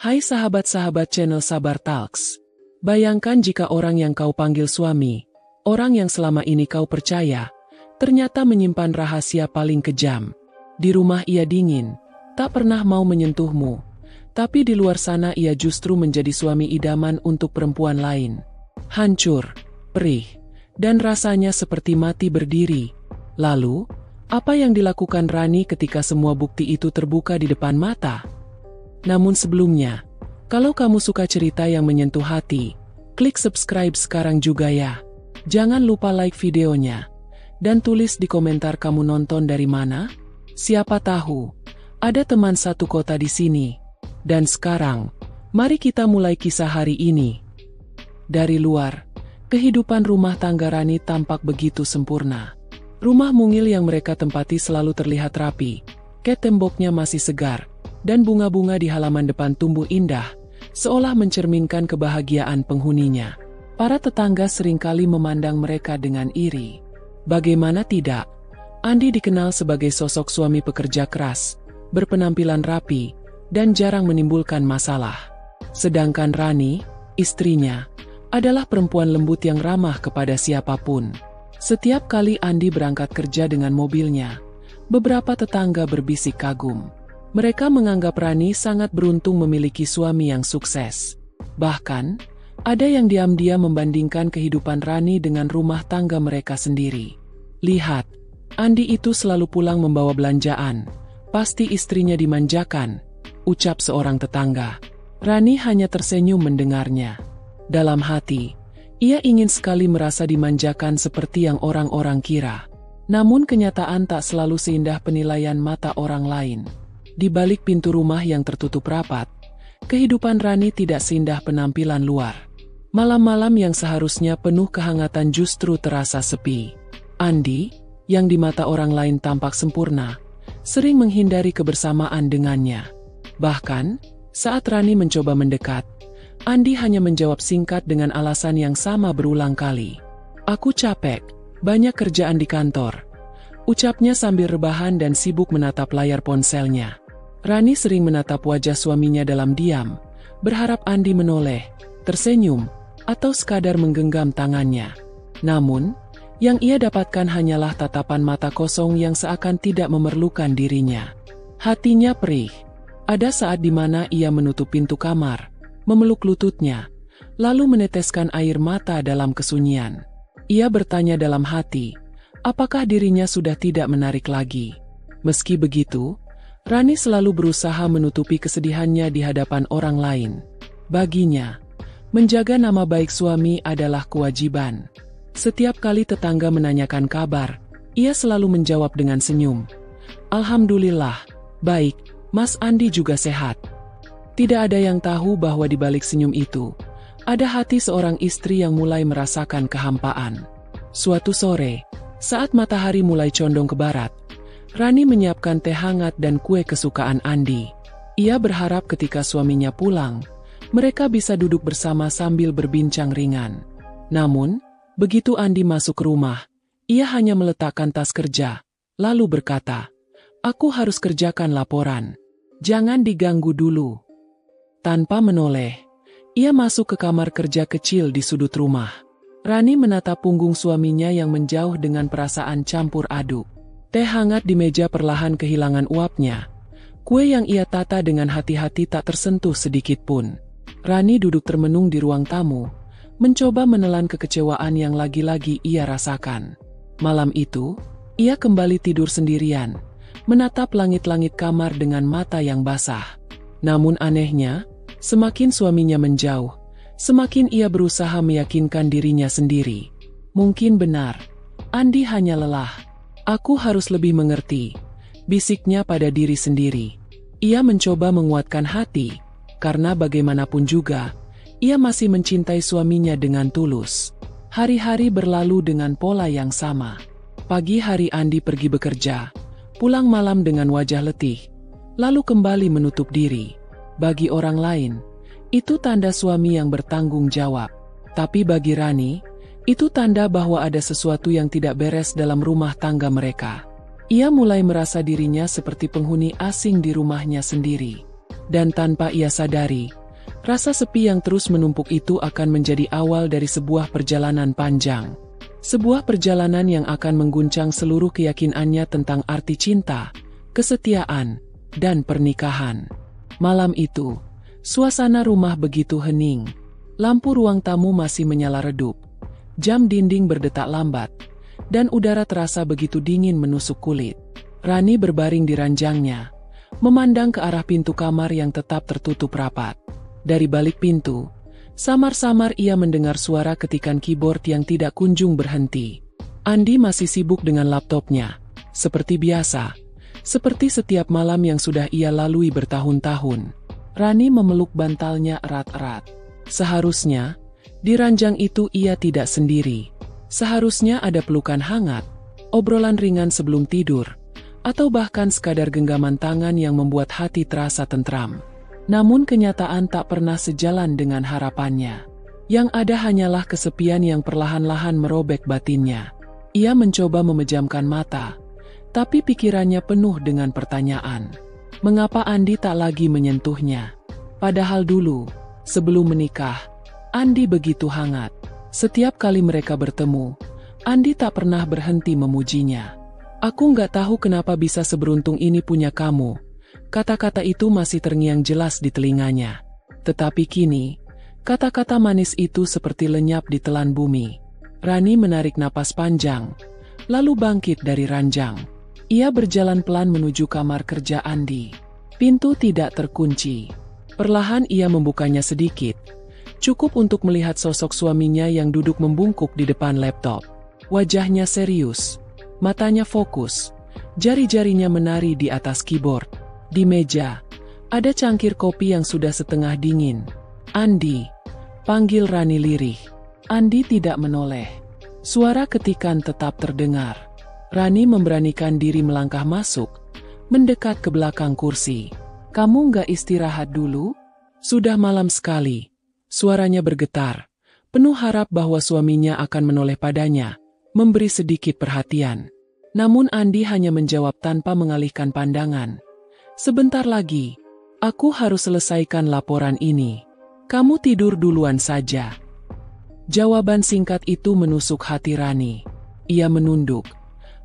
Hai sahabat-sahabat channel Sabar Talks. Bayangkan jika orang yang kau panggil suami, orang yang selama ini kau percaya, ternyata menyimpan rahasia paling kejam. Di rumah ia dingin, tak pernah mau menyentuhmu, tapi di luar sana ia justru menjadi suami idaman untuk perempuan lain. Hancur, perih, dan rasanya seperti mati berdiri. Lalu, apa yang dilakukan Rani ketika semua bukti itu terbuka di depan mata? Namun sebelumnya, kalau kamu suka cerita yang menyentuh hati, klik subscribe sekarang juga ya. Jangan lupa like videonya, dan tulis di komentar kamu nonton dari mana. Siapa tahu, ada teman satu kota di sini. Dan sekarang, mari kita mulai kisah hari ini. Dari luar, kehidupan rumah tangga Rani tampak begitu sempurna. Rumah mungil yang mereka tempati selalu terlihat rapi, cat temboknya masih segar, dan bunga-bunga di halaman depan tumbuh indah, seolah mencerminkan kebahagiaan penghuninya. Para tetangga seringkali memandang mereka dengan iri. Bagaimana tidak? Andi dikenal sebagai sosok suami pekerja keras, berpenampilan rapi, dan jarang menimbulkan masalah. Sedangkan Rani, istrinya, adalah perempuan lembut yang ramah kepada siapapun. Setiap kali Andi berangkat kerja dengan mobilnya, beberapa tetangga berbisik kagum. Mereka menganggap Rani sangat beruntung memiliki suami yang sukses. Bahkan, ada yang diam-diam membandingkan kehidupan Rani dengan rumah tangga mereka sendiri. Lihat, Andi itu selalu pulang membawa belanjaan. Pasti istrinya dimanjakan, ucap seorang tetangga. Rani hanya tersenyum mendengarnya. Dalam hati, ia ingin sekali merasa dimanjakan seperti yang orang-orang kira. Namun kenyataan tak selalu seindah penilaian mata orang lain. Di balik pintu rumah yang tertutup rapat, kehidupan Rani tidak seindah penampilan luar. Malam-malam yang seharusnya penuh kehangatan justru terasa sepi. Andi, yang di mata orang lain tampak sempurna, sering menghindari kebersamaan dengannya. Bahkan, saat Rani mencoba mendekat, Andi hanya menjawab singkat dengan alasan yang sama berulang kali. "Aku capek, banyak kerjaan di kantor," ucapnya sambil rebahan dan sibuk menatap layar ponselnya. Rani sering menatap wajah suaminya dalam diam, berharap Andi menoleh, tersenyum, atau sekadar menggenggam tangannya. Namun, yang ia dapatkan hanyalah tatapan mata kosong yang seakan tidak memerlukan dirinya. Hatinya perih. Ada saat di mana ia menutup pintu kamar, memeluk lututnya, lalu meneteskan air mata dalam kesunyian. Ia bertanya dalam hati, apakah dirinya sudah tidak menarik lagi? Meski begitu, Rani selalu berusaha menutupi kesedihannya di hadapan orang lain. Baginya, menjaga nama baik suami adalah kewajiban. Setiap kali tetangga menanyakan kabar, ia selalu menjawab dengan senyum. "Alhamdulillah, baik, Mas Andi juga sehat." Tidak ada yang tahu bahwa di balik senyum itu, ada hati seorang istri yang mulai merasakan kehampaan. Suatu sore, saat matahari mulai condong ke barat, Rani menyiapkan teh hangat dan kue kesukaan Andi. Ia berharap ketika suaminya pulang, mereka bisa duduk bersama sambil berbincang ringan. Namun, begitu Andi masuk rumah, ia hanya meletakkan tas kerja, lalu berkata, "Aku harus kerjakan laporan. Jangan diganggu dulu." Tanpa menoleh, ia masuk ke kamar kerja kecil di sudut rumah. Rani menatap punggung suaminya yang menjauh dengan perasaan campur aduk. Teh hangat di meja perlahan kehilangan uapnya. Kue yang ia tata dengan hati-hati tak tersentuh sedikit pun. Rani duduk termenung di ruang tamu, mencoba menelan kekecewaan yang lagi-lagi ia rasakan. Malam itu, ia kembali tidur sendirian, menatap langit-langit kamar dengan mata yang basah. Namun anehnya, semakin suaminya menjauh, semakin ia berusaha meyakinkan dirinya sendiri. Mungkin benar, Andi hanya lelah. "Aku harus lebih mengerti," bisiknya pada diri sendiri. Ia mencoba menguatkan hati, karena bagaimanapun juga, ia masih mencintai suaminya dengan tulus. Hari-hari berlalu dengan pola yang sama. Pagi hari Andi pergi bekerja, pulang malam dengan wajah letih, lalu kembali menutup diri. Bagi orang lain, itu tanda suami yang bertanggung jawab. Tapi bagi Rani, itu tanda bahwa ada sesuatu yang tidak beres dalam rumah tangga mereka. Ia mulai merasa dirinya seperti penghuni asing di rumahnya sendiri. Dan tanpa ia sadari, rasa sepi yang terus menumpuk itu akan menjadi awal dari sebuah perjalanan panjang. Sebuah perjalanan yang akan mengguncang seluruh keyakinannya tentang arti cinta, kesetiaan, dan pernikahan. Malam itu, suasana rumah begitu hening. Lampu ruang tamu masih menyala redup. Jam dinding berdetak lambat, dan udara terasa begitu dingin menusuk kulit. Rani berbaring di ranjangnya, memandang ke arah pintu kamar yang tetap tertutup rapat. Dari balik pintu, samar-samar ia mendengar suara ketikan keyboard yang tidak kunjung berhenti. Andi masih sibuk dengan laptopnya, seperti biasa, seperti setiap malam yang sudah ia lalui bertahun-tahun. Rani memeluk bantalnya erat-erat. Seharusnya, di ranjang itu ia tidak sendiri. Seharusnya ada pelukan hangat, obrolan ringan sebelum tidur, atau bahkan sekadar genggaman tangan yang membuat hati terasa tentram. Namun kenyataan tak pernah sejalan dengan harapannya. Yang ada hanyalah kesepian yang perlahan-lahan merobek batinnya. Ia mencoba memejamkan mata, tapi pikirannya penuh dengan pertanyaan. Mengapa Andi tak lagi menyentuhnya? Padahal dulu, sebelum menikah, Andi begitu hangat. Setiap kali mereka bertemu, Andi tak pernah berhenti memujinya. "Aku nggak tahu kenapa bisa seberuntung ini punya kamu." Kata-kata itu masih terngiang jelas di telinganya. Tetapi kini, kata-kata manis itu seperti lenyap di telan bumi. Rani menarik napas panjang, lalu bangkit dari ranjang. Ia berjalan pelan menuju kamar kerja Andi. Pintu tidak terkunci. Perlahan ia membukanya sedikit, cukup untuk melihat sosok suaminya yang duduk membungkuk di depan laptop. Wajahnya serius. Matanya fokus, jari-jarinya menari di atas keyboard. Di meja, ada cangkir kopi yang sudah setengah dingin. "Andi," panggil Rani lirih. Andi tidak menoleh. Suara ketikan tetap terdengar. Rani memberanikan diri melangkah masuk, mendekat ke belakang kursi. "Kamu nggak istirahat dulu? Sudah malam sekali." Suaranya bergetar, penuh harap bahwa suaminya akan menoleh padanya, memberi sedikit perhatian. Namun Andi hanya menjawab tanpa mengalihkan pandangan. "Sebentar lagi, aku harus selesaikan laporan ini. Kamu tidur duluan saja." Jawaban singkat itu menusuk hati Rani. Ia menunduk,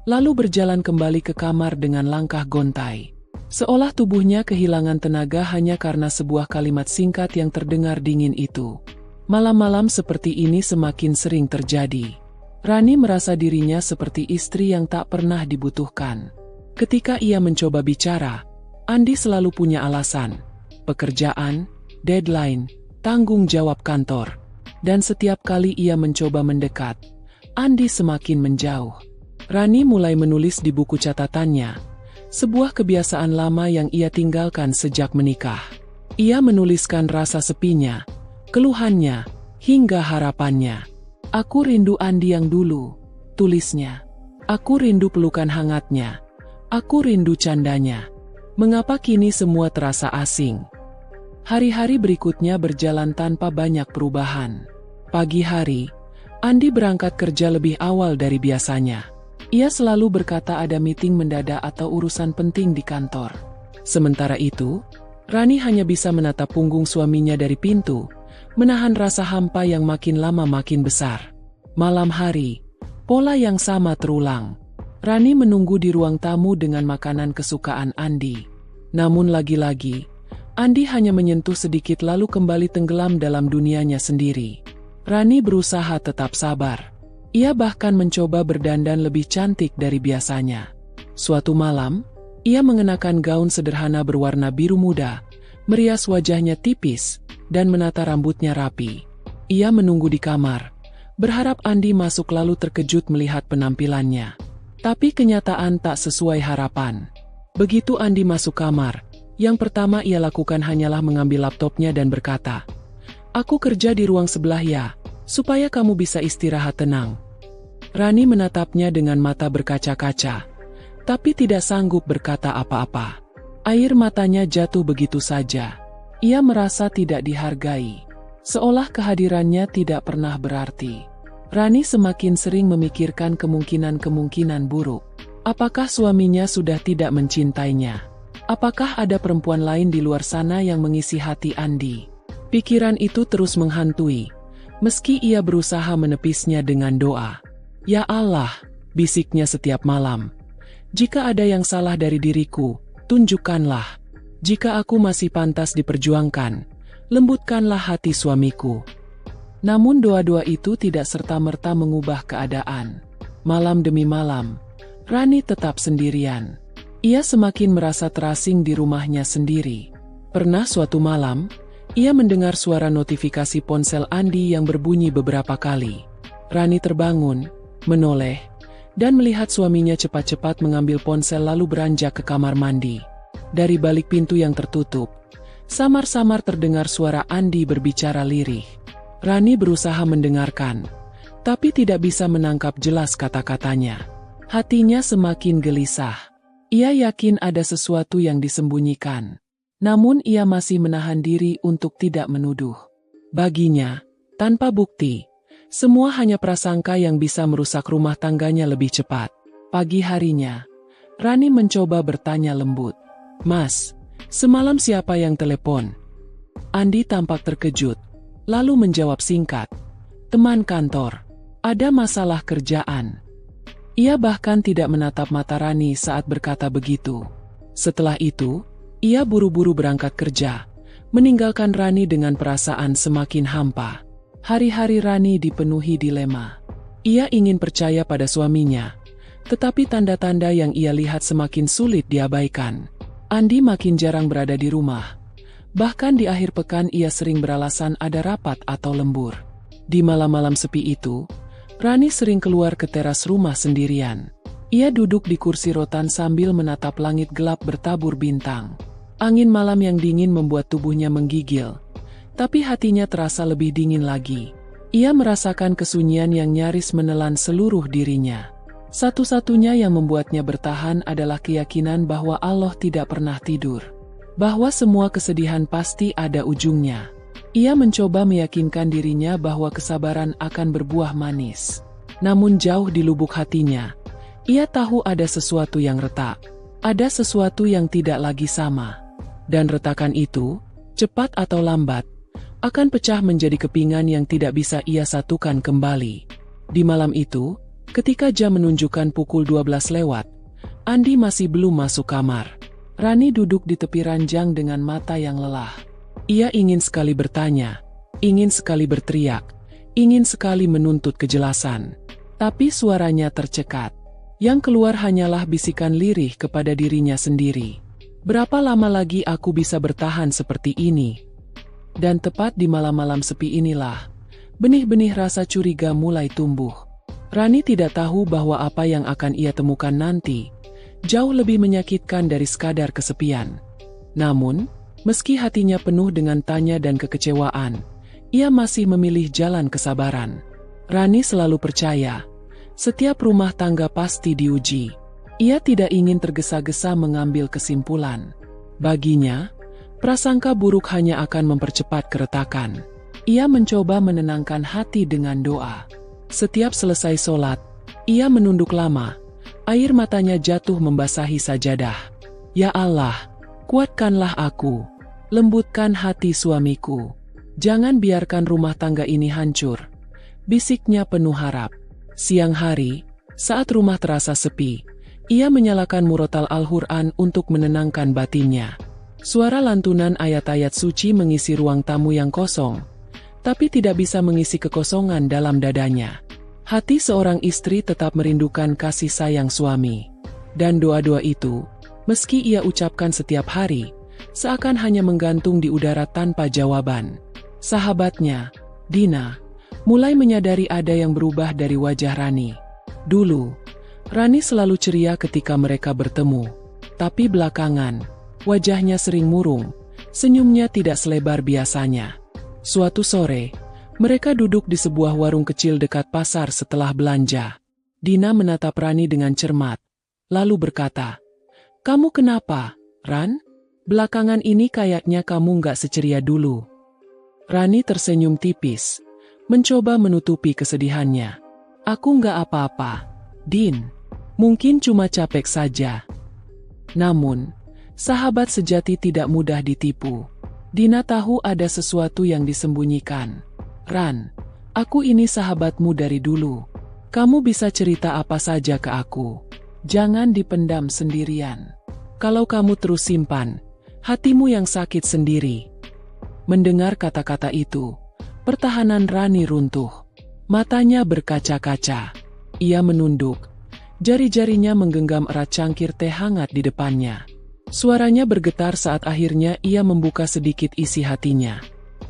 lalu berjalan kembali ke kamar dengan langkah gontai. Seolah tubuhnya kehilangan tenaga hanya karena sebuah kalimat singkat yang terdengar dingin itu. Malam-malam seperti ini semakin sering terjadi. Rani merasa dirinya seperti istri yang tak pernah dibutuhkan. Ketika ia mencoba bicara, Andi selalu punya alasan. Pekerjaan, deadline, tanggung jawab kantor. Dan setiap kali ia mencoba mendekat, Andi semakin menjauh. Rani mulai menulis di buku catatannya, sebuah kebiasaan lama yang ia tinggalkan sejak menikah. Ia menuliskan rasa sepinya, keluhannya, hingga harapannya. "Aku rindu Andi yang dulu," tulisnya. "Aku rindu pelukan hangatnya. Aku rindu candanya. Mengapa kini semua terasa asing?" Hari-hari berikutnya berjalan tanpa banyak perubahan. Pagi hari, Andi berangkat kerja lebih awal dari biasanya. Ia selalu berkata ada meeting mendadak atau urusan penting di kantor. Sementara itu, Rani hanya bisa menatap punggung suaminya dari pintu, menahan rasa hampa yang makin lama makin besar. Malam hari, pola yang sama terulang. Rani menunggu di ruang tamu dengan makanan kesukaan Andi. Namun lagi-lagi, Andi hanya menyentuh sedikit lalu kembali tenggelam dalam dunianya sendiri. Rani berusaha tetap sabar. Ia bahkan mencoba berdandan lebih cantik dari biasanya. Suatu malam, ia mengenakan gaun sederhana berwarna biru muda, merias wajahnya tipis, dan menata rambutnya rapi. Ia menunggu di kamar, berharap Andi masuk lalu terkejut melihat penampilannya. Tapi kenyataan tak sesuai harapan. Begitu Andi masuk kamar, yang pertama ia lakukan hanyalah mengambil laptopnya dan berkata, "Aku kerja di ruang sebelah ya, supaya kamu bisa istirahat tenang." Rani menatapnya dengan mata berkaca-kaca, tapi tidak sanggup berkata apa-apa. Air matanya jatuh begitu saja. Ia merasa tidak dihargai, seolah kehadirannya tidak pernah berarti. Rani semakin sering memikirkan kemungkinan-kemungkinan buruk. Apakah suaminya sudah tidak mencintainya? Apakah ada perempuan lain di luar sana yang mengisi hati Andi? Pikiran itu terus menghantui, meski ia berusaha menepisnya dengan doa. Ya Allah, bisiknya setiap malam. Jika ada yang salah dari diriku, tunjukkanlah. Jika aku masih pantas diperjuangkan, lembutkanlah hati suamiku. Namun doa-doa itu tidak serta-merta mengubah keadaan. Malam demi malam, Rani tetap sendirian. Ia semakin merasa terasing di rumahnya sendiri. Pernah suatu malam, ia mendengar suara notifikasi ponsel Andi yang berbunyi beberapa kali. Rani terbangun, menoleh, dan melihat suaminya cepat-cepat mengambil ponsel lalu beranjak ke kamar mandi. Dari balik pintu yang tertutup, samar-samar terdengar suara Andi berbicara lirih. Rani berusaha mendengarkan, tapi tidak bisa menangkap jelas kata-katanya. Hatinya semakin gelisah. Ia yakin ada sesuatu yang disembunyikan. Namun ia masih menahan diri untuk tidak menuduh. Baginya, tanpa bukti, semua hanya prasangka yang bisa merusak rumah tangganya lebih cepat. Pagi harinya, Rani mencoba bertanya lembut. Mas, semalam siapa yang telepon? Andi tampak terkejut, lalu menjawab singkat. Teman kantor, ada masalah kerjaan. Ia bahkan tidak menatap mata Rani saat berkata begitu. Setelah itu, ia buru-buru berangkat kerja, meninggalkan Rani dengan perasaan semakin hampa. Hari-hari Rani dipenuhi dilema. Ia ingin percaya pada suaminya, tetapi tanda-tanda yang ia lihat semakin sulit diabaikan. Andi makin jarang berada di rumah. Bahkan di akhir pekan ia sering beralasan ada rapat atau lembur. Di malam-malam sepi itu, Rani sering keluar ke teras rumah sendirian. Ia duduk di kursi rotan sambil menatap langit gelap bertabur bintang. Angin malam yang dingin membuat tubuhnya menggigil, tapi hatinya terasa lebih dingin lagi. Ia merasakan kesunyian yang nyaris menelan seluruh dirinya. Satu-satunya yang membuatnya bertahan adalah keyakinan bahwa Allah tidak pernah tidur. Bahwa semua kesedihan pasti ada ujungnya. Ia mencoba meyakinkan dirinya bahwa kesabaran akan berbuah manis. Namun jauh di lubuk hatinya, ia tahu ada sesuatu yang retak. Ada sesuatu yang tidak lagi sama. Dan retakan itu, cepat atau lambat, akan pecah menjadi kepingan yang tidak bisa ia satukan kembali. Di malam itu, ketika jam menunjukkan pukul 12 lewat, Andi masih belum masuk kamar. Rani duduk di tepi ranjang dengan mata yang lelah. Ia ingin sekali bertanya, ingin sekali berteriak, ingin sekali menuntut kejelasan. Tapi suaranya tercekat. Yang keluar hanyalah bisikan lirih kepada dirinya sendiri. Berapa lama lagi aku bisa bertahan seperti ini? Dan tepat di malam-malam sepi inilah, benih-benih rasa curiga mulai tumbuh. Rani tidak tahu bahwa apa yang akan ia temukan nanti jauh lebih menyakitkan dari sekadar kesepian. Namun, meski hatinya penuh dengan tanya dan kekecewaan, ia masih memilih jalan kesabaran. Rani selalu percaya, setiap rumah tangga pasti diuji. Ia tidak ingin tergesa-gesa mengambil kesimpulan. Baginya, prasangka buruk hanya akan mempercepat keretakan. Ia mencoba menenangkan hati dengan doa. Setiap selesai sholat, ia menunduk lama. Air matanya jatuh membasahi sajadah. Ya Allah, kuatkanlah aku. Lembutkan hati suamiku. Jangan biarkan rumah tangga ini hancur. Bisiknya penuh harap. Siang hari, saat rumah terasa sepi, ia menyalakan murotal Al-Quran untuk menenangkan batinnya. Suara lantunan ayat-ayat suci mengisi ruang tamu yang kosong, tapi tidak bisa mengisi kekosongan dalam dadanya. Hati seorang istri tetap merindukan kasih sayang suami. Dan doa-doa itu, meski ia ucapkan setiap hari, seakan hanya menggantung di udara tanpa jawaban. Sahabatnya, Dina, mulai menyadari ada yang berubah dari wajah Rani. Dulu, Rani selalu ceria ketika mereka bertemu. Tapi belakangan, wajahnya sering murung, senyumnya tidak selebar biasanya. Suatu sore, mereka duduk di sebuah warung kecil dekat pasar setelah belanja. Dina menatap Rani dengan cermat, lalu berkata, "Kamu kenapa, Ran? Belakangan ini kayaknya kamu nggak seceria dulu." Rani tersenyum tipis, mencoba menutupi kesedihannya. "Aku nggak apa-apa, Din. Mungkin cuma capek saja." Namun, Sahabat sejati tidak mudah ditipu. Dina tahu ada sesuatu yang disembunyikan. Ran, aku ini sahabatmu dari dulu. Kamu bisa cerita apa saja ke aku. Jangan dipendam sendirian. Kalau kamu terus simpan, hatimu yang sakit sendiri. Mendengar kata-kata itu, pertahanan Rani runtuh. Matanya berkaca-kaca. Ia menunduk. Jari-jarinya menggenggam erat cangkir teh hangat di depannya. Suaranya bergetar saat akhirnya ia membuka sedikit isi hatinya.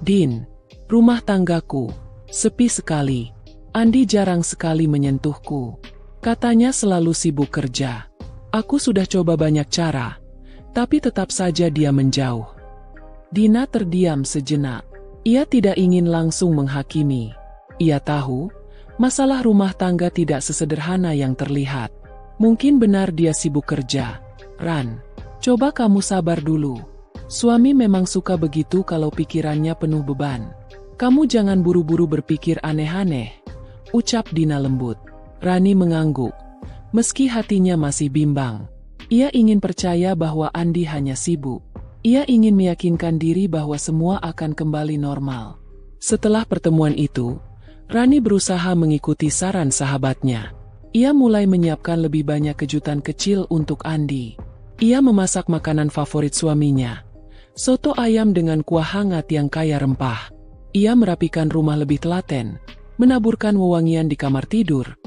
Din, rumah tanggaku sepi sekali. Andi jarang sekali menyentuhku. Katanya selalu sibuk kerja. Aku sudah coba banyak cara, tapi tetap saja dia menjauh. Dina terdiam sejenak. Ia tidak ingin langsung menghakimi. Ia tahu, masalah rumah tangga tidak sesederhana yang terlihat. Mungkin benar dia sibuk kerja. Ran, coba kamu sabar dulu. Suami memang suka begitu kalau pikirannya penuh beban. Kamu jangan buru-buru berpikir aneh-aneh, ucap Dina lembut. Rani mengangguk. Meski hatinya masih bimbang. Ia ingin percaya bahwa Andi hanya sibuk. Ia ingin meyakinkan diri bahwa semua akan kembali normal. Setelah pertemuan itu, Rani berusaha mengikuti saran sahabatnya. Ia mulai menyiapkan lebih banyak kejutan kecil untuk Andi. Ia memasak makanan favorit suaminya, soto ayam dengan kuah hangat yang kaya rempah. Ia merapikan rumah lebih telaten, menaburkan wewangian di kamar tidur,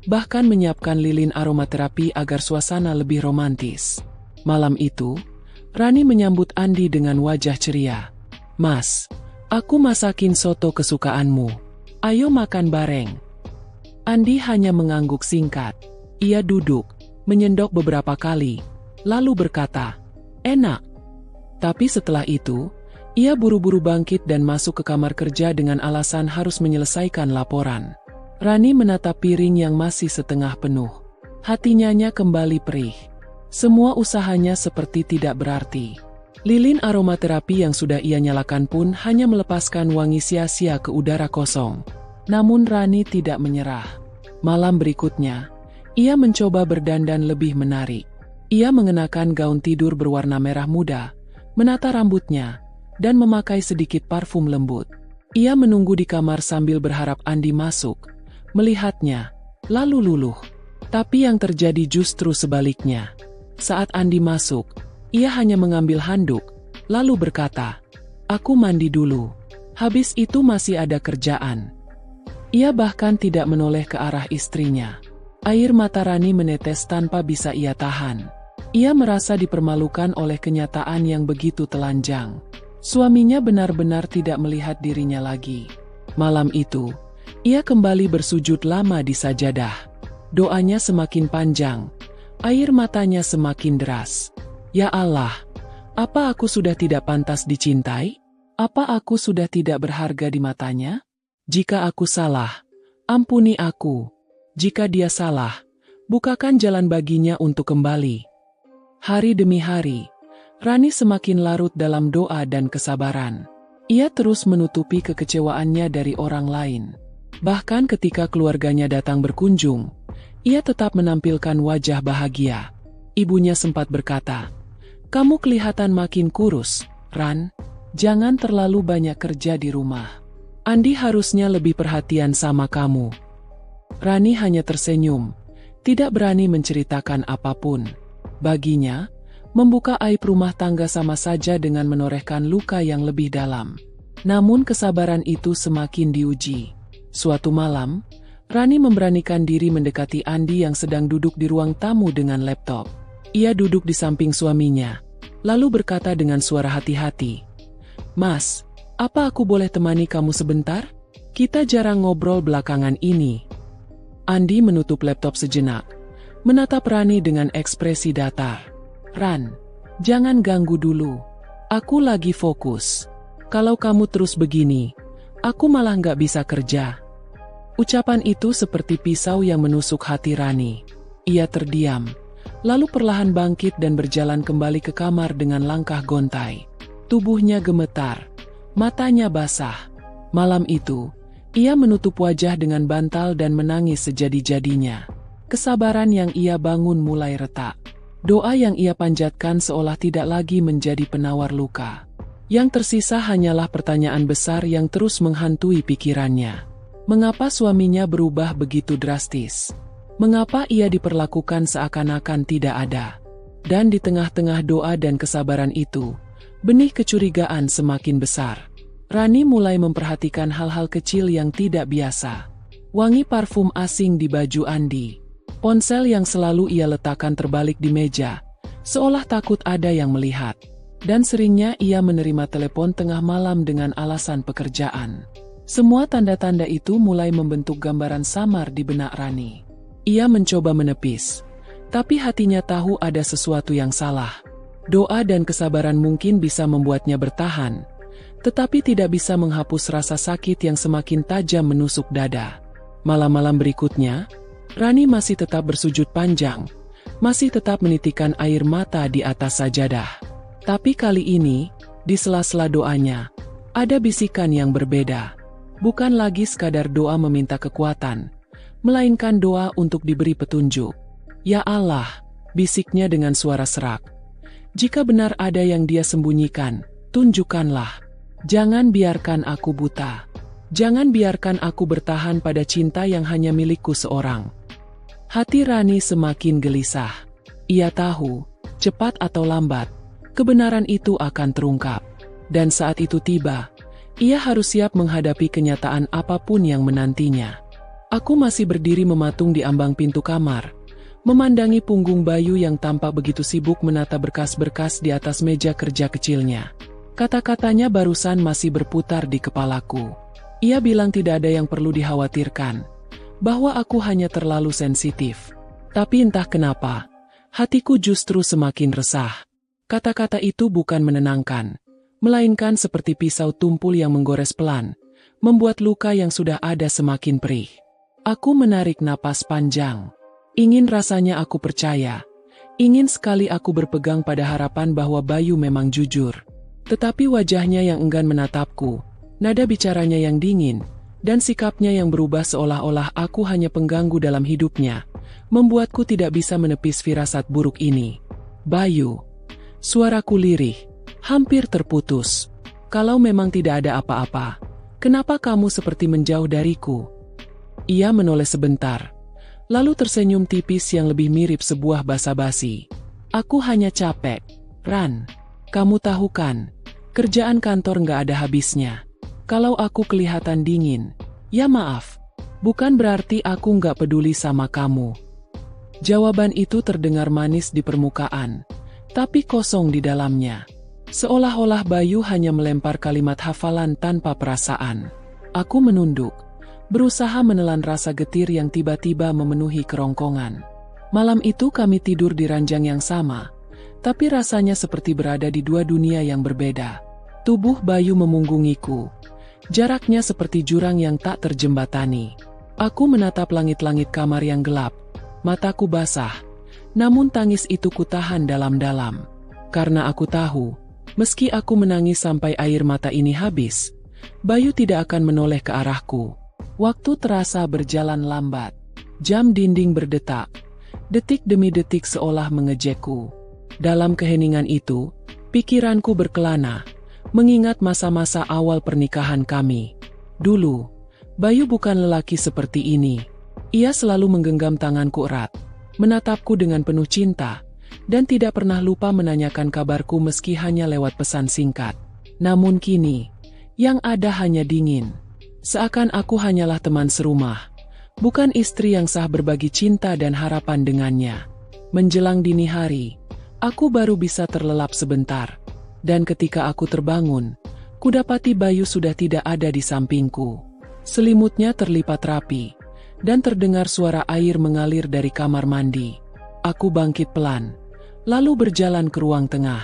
bahkan menyiapkan lilin aromaterapi agar suasana lebih romantis. Malam itu, Rani menyambut Andi dengan wajah ceria. Mas, aku masakin soto kesukaanmu. Ayo makan bareng. Andi hanya mengangguk singkat. Ia duduk, menyendok beberapa kali, lalu berkata, enak. Tapi setelah itu, ia buru-buru bangkit dan masuk ke kamar kerja dengan alasan harus menyelesaikan laporan. Rani menatap piring yang masih setengah penuh. Hatinya kembali perih. Semua usahanya seperti tidak berarti. Lilin aromaterapi yang sudah ia nyalakan pun hanya melepaskan wangi sia-sia ke udara kosong. Namun Rani tidak menyerah. Malam berikutnya, ia mencoba berdandan lebih menarik. Ia mengenakan gaun tidur berwarna merah muda, menata rambutnya, dan memakai sedikit parfum lembut. Ia menunggu di kamar sambil berharap Andi masuk, melihatnya, lalu luluh. Tapi yang terjadi justru sebaliknya. Saat Andi masuk, ia hanya mengambil handuk, lalu berkata, "Aku mandi dulu. Habis itu masih ada kerjaan." Ia bahkan tidak menoleh ke arah istrinya. Air mata Rani menetes tanpa bisa ia tahan. Ia merasa dipermalukan oleh kenyataan yang begitu telanjang. Suaminya benar-benar tidak melihat dirinya lagi. Malam itu, ia kembali bersujud lama di sajadah. Doanya semakin panjang, air matanya semakin deras. Ya Allah, apa aku sudah tidak pantas dicintai? Apa aku sudah tidak berharga di matanya? Jika aku salah, ampuni aku. Jika dia salah, bukakan jalan baginya untuk kembali. Hari demi hari, Rani semakin larut dalam doa dan kesabaran. Ia terus menutupi kekecewaannya dari orang lain. Bahkan ketika keluarganya datang berkunjung, ia tetap menampilkan wajah bahagia. Ibunya sempat berkata, "Kamu kelihatan makin kurus, Ran. Jangan terlalu banyak kerja di rumah. Andi harusnya lebih perhatian sama kamu." Rani hanya tersenyum, tidak berani menceritakan apapun. Baginya, membuka aib rumah tangga sama saja dengan menorehkan luka yang lebih dalam. Namun kesabaran itu semakin diuji. Suatu malam, Rani memberanikan diri mendekati Andi yang sedang duduk di ruang tamu dengan laptop. Ia duduk di samping suaminya, lalu berkata dengan suara hati-hati, "Mas, apa aku boleh temani kamu sebentar? Kita jarang ngobrol belakangan ini." Andi menutup laptop sejenak, menatap Rani dengan ekspresi datar. "Ran, jangan ganggu dulu. Aku lagi fokus. Kalau kamu terus begini, aku malah nggak bisa kerja." Ucapan itu seperti pisau yang menusuk hati Rani. Ia terdiam, lalu perlahan bangkit dan berjalan kembali ke kamar dengan langkah gontai. Tubuhnya gemetar, matanya basah. Malam itu, ia menutup wajah dengan bantal dan menangis sejadi-jadinya. Kesabaran yang ia bangun mulai retak. Doa yang ia panjatkan seolah tidak lagi menjadi penawar luka. Yang tersisa hanyalah pertanyaan besar yang terus menghantui pikirannya. Mengapa suaminya berubah begitu drastis? Mengapa ia diperlakukan seakan-akan tidak ada? Dan di tengah-tengah doa dan kesabaran itu, benih kecurigaan semakin besar. Rani mulai memperhatikan hal-hal kecil yang tidak biasa. Wangi parfum asing di baju Andi. Ponsel yang selalu ia letakkan terbalik di meja, seolah takut ada yang melihat. Dan seringnya ia menerima telepon tengah malam dengan alasan pekerjaan. Semua tanda-tanda itu mulai membentuk gambaran samar di benak Rani. Ia mencoba menepis, tapi hatinya tahu ada sesuatu yang salah. Doa dan kesabaran mungkin bisa membuatnya bertahan, tetapi tidak bisa menghapus rasa sakit yang semakin tajam menusuk dada. Malam-malam berikutnya, Rani masih tetap bersujud panjang, masih tetap menitikan air mata di atas sajadah. Tapi kali ini, di sela-sela doanya, ada bisikan yang berbeda. Bukan lagi sekadar doa meminta kekuatan, melainkan doa untuk diberi petunjuk. Ya Allah, bisiknya dengan suara serak. Jika benar ada yang dia sembunyikan, tunjukkanlah. Jangan biarkan aku buta. Jangan biarkan aku bertahan pada cinta yang hanya milikku seorang. Hati Rani semakin gelisah. Ia tahu, cepat atau lambat, kebenaran itu akan terungkap. Dan saat itu tiba, ia harus siap menghadapi kenyataan apapun yang menantinya. Aku masih berdiri mematung di ambang pintu kamar, memandangi punggung Bayu yang tampak begitu sibuk menata berkas-berkas di atas meja kerja kecilnya. Kata-katanya barusan masih berputar di kepalaku. Ia bilang tidak ada yang perlu dikhawatirkan, bahwa aku hanya terlalu sensitif. Tapi entah kenapa, hatiku justru semakin resah. Kata-kata itu bukan menenangkan, melainkan seperti pisau tumpul yang menggores pelan, membuat luka yang sudah ada semakin perih. Aku menarik napas panjang. Ingin rasanya aku percaya. Ingin sekali aku berpegang pada harapan bahwa Bayu memang jujur. Tetapi wajahnya yang enggan menatapku, nada bicaranya yang dingin, dan sikapnya yang berubah seolah-olah aku hanya pengganggu dalam hidupnya, membuatku tidak bisa menepis firasat buruk ini. Bayu. Suaraku lirih, hampir terputus. Kalau memang tidak ada apa-apa, kenapa kamu seperti menjauh dariku? Ia menoleh sebentar, lalu tersenyum tipis yang lebih mirip sebuah basa-basi. Aku hanya capek, Ran. Kamu tahu kan, kerjaan kantor nggak ada habisnya. Kalau aku kelihatan dingin, ya maaf, bukan berarti aku nggak peduli sama kamu. Jawaban itu terdengar manis di permukaan, tapi kosong di dalamnya. Seolah-olah Bayu hanya melempar kalimat hafalan tanpa perasaan. Aku menunduk, berusaha menelan rasa getir yang tiba-tiba memenuhi kerongkongan. Malam itu kami tidur di ranjang yang sama, tapi rasanya seperti berada di dua dunia yang berbeda. Tubuh Bayu memunggungiku. Jaraknya seperti jurang yang tak terjembatani. Aku menatap langit-langit kamar yang gelap. Mataku basah. Namun tangis itu kutahan dalam-dalam. Karena aku tahu, meski aku menangis sampai air mata ini habis, Bayu tidak akan menoleh ke arahku. Waktu terasa berjalan lambat. Jam dinding berdetak. Detik demi detik seolah mengejekku. Dalam keheningan itu, pikiranku berkelana, mengingat masa-masa awal pernikahan kami. Dulu, Bayu bukan lelaki seperti ini. Ia selalu menggenggam tanganku erat, menatapku dengan penuh cinta, dan tidak pernah lupa menanyakan kabarku meski hanya lewat pesan singkat. Namun kini, yang ada hanya dingin. Seakan aku hanyalah teman serumah, bukan istri yang sah berbagi cinta dan harapan dengannya. Menjelang dini hari, aku baru bisa terlelap sebentar. Dan ketika aku terbangun, kudapati Bayu sudah tidak ada di sampingku. Selimutnya terlipat rapi, dan terdengar suara air mengalir dari kamar mandi. Aku bangkit pelan, lalu berjalan ke ruang tengah.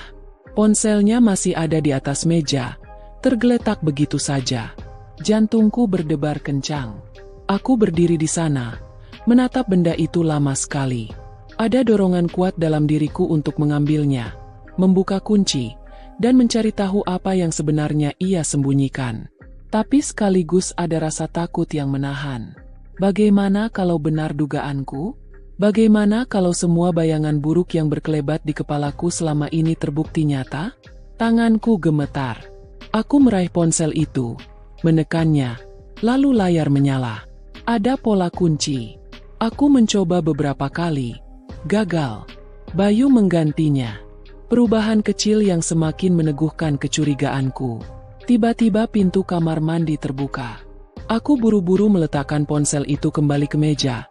Ponselnya masih ada di atas meja, tergeletak begitu saja. Jantungku berdebar kencang. Aku berdiri di sana, menatap benda itu lama sekali. Ada dorongan kuat dalam diriku untuk mengambilnya, membuka kunci, dan mencari tahu apa yang sebenarnya ia sembunyikan. Tapi sekaligus ada rasa takut yang menahan. Bagaimana kalau benar dugaanku? Bagaimana kalau semua bayangan buruk yang berkelebat di kepalaku selama ini terbukti nyata? Tanganku gemetar. Aku meraih ponsel itu, menekannya, lalu layar menyala. Ada pola kunci. Aku mencoba beberapa kali. Gagal. Bayu menggantinya. Perubahan kecil yang semakin meneguhkan kecurigaanku. Tiba-tiba pintu kamar mandi terbuka. Aku buru-buru meletakkan ponsel itu kembali ke meja.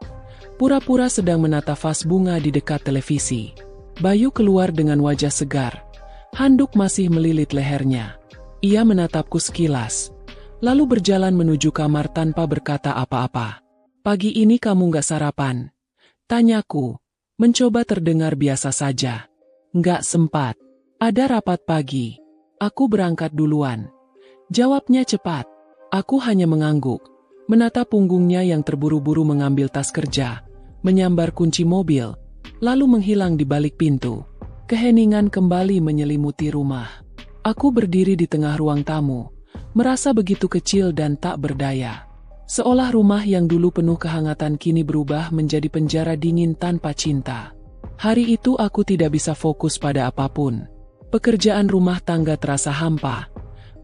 Pura-pura sedang menata vas bunga di dekat televisi. Bayu keluar dengan wajah segar. Handuk masih melilit lehernya. Ia menatapku sekilas, lalu berjalan menuju kamar tanpa berkata apa-apa. "Pagi ini kamu nggak sarapan?" tanyaku, mencoba terdengar biasa saja. "Nggak sempat. Ada rapat pagi. Aku berangkat duluan." Jawabnya cepat. Aku hanya mengangguk, menatap punggungnya yang terburu-buru mengambil tas kerja, menyambar kunci mobil, lalu menghilang di balik pintu. Keheningan kembali menyelimuti rumah. Aku berdiri di tengah ruang tamu, merasa begitu kecil dan tak berdaya. Seolah rumah yang dulu penuh kehangatan kini berubah menjadi penjara dingin tanpa cinta. Hari itu aku tidak bisa fokus pada apapun. Pekerjaan rumah tangga terasa hampa.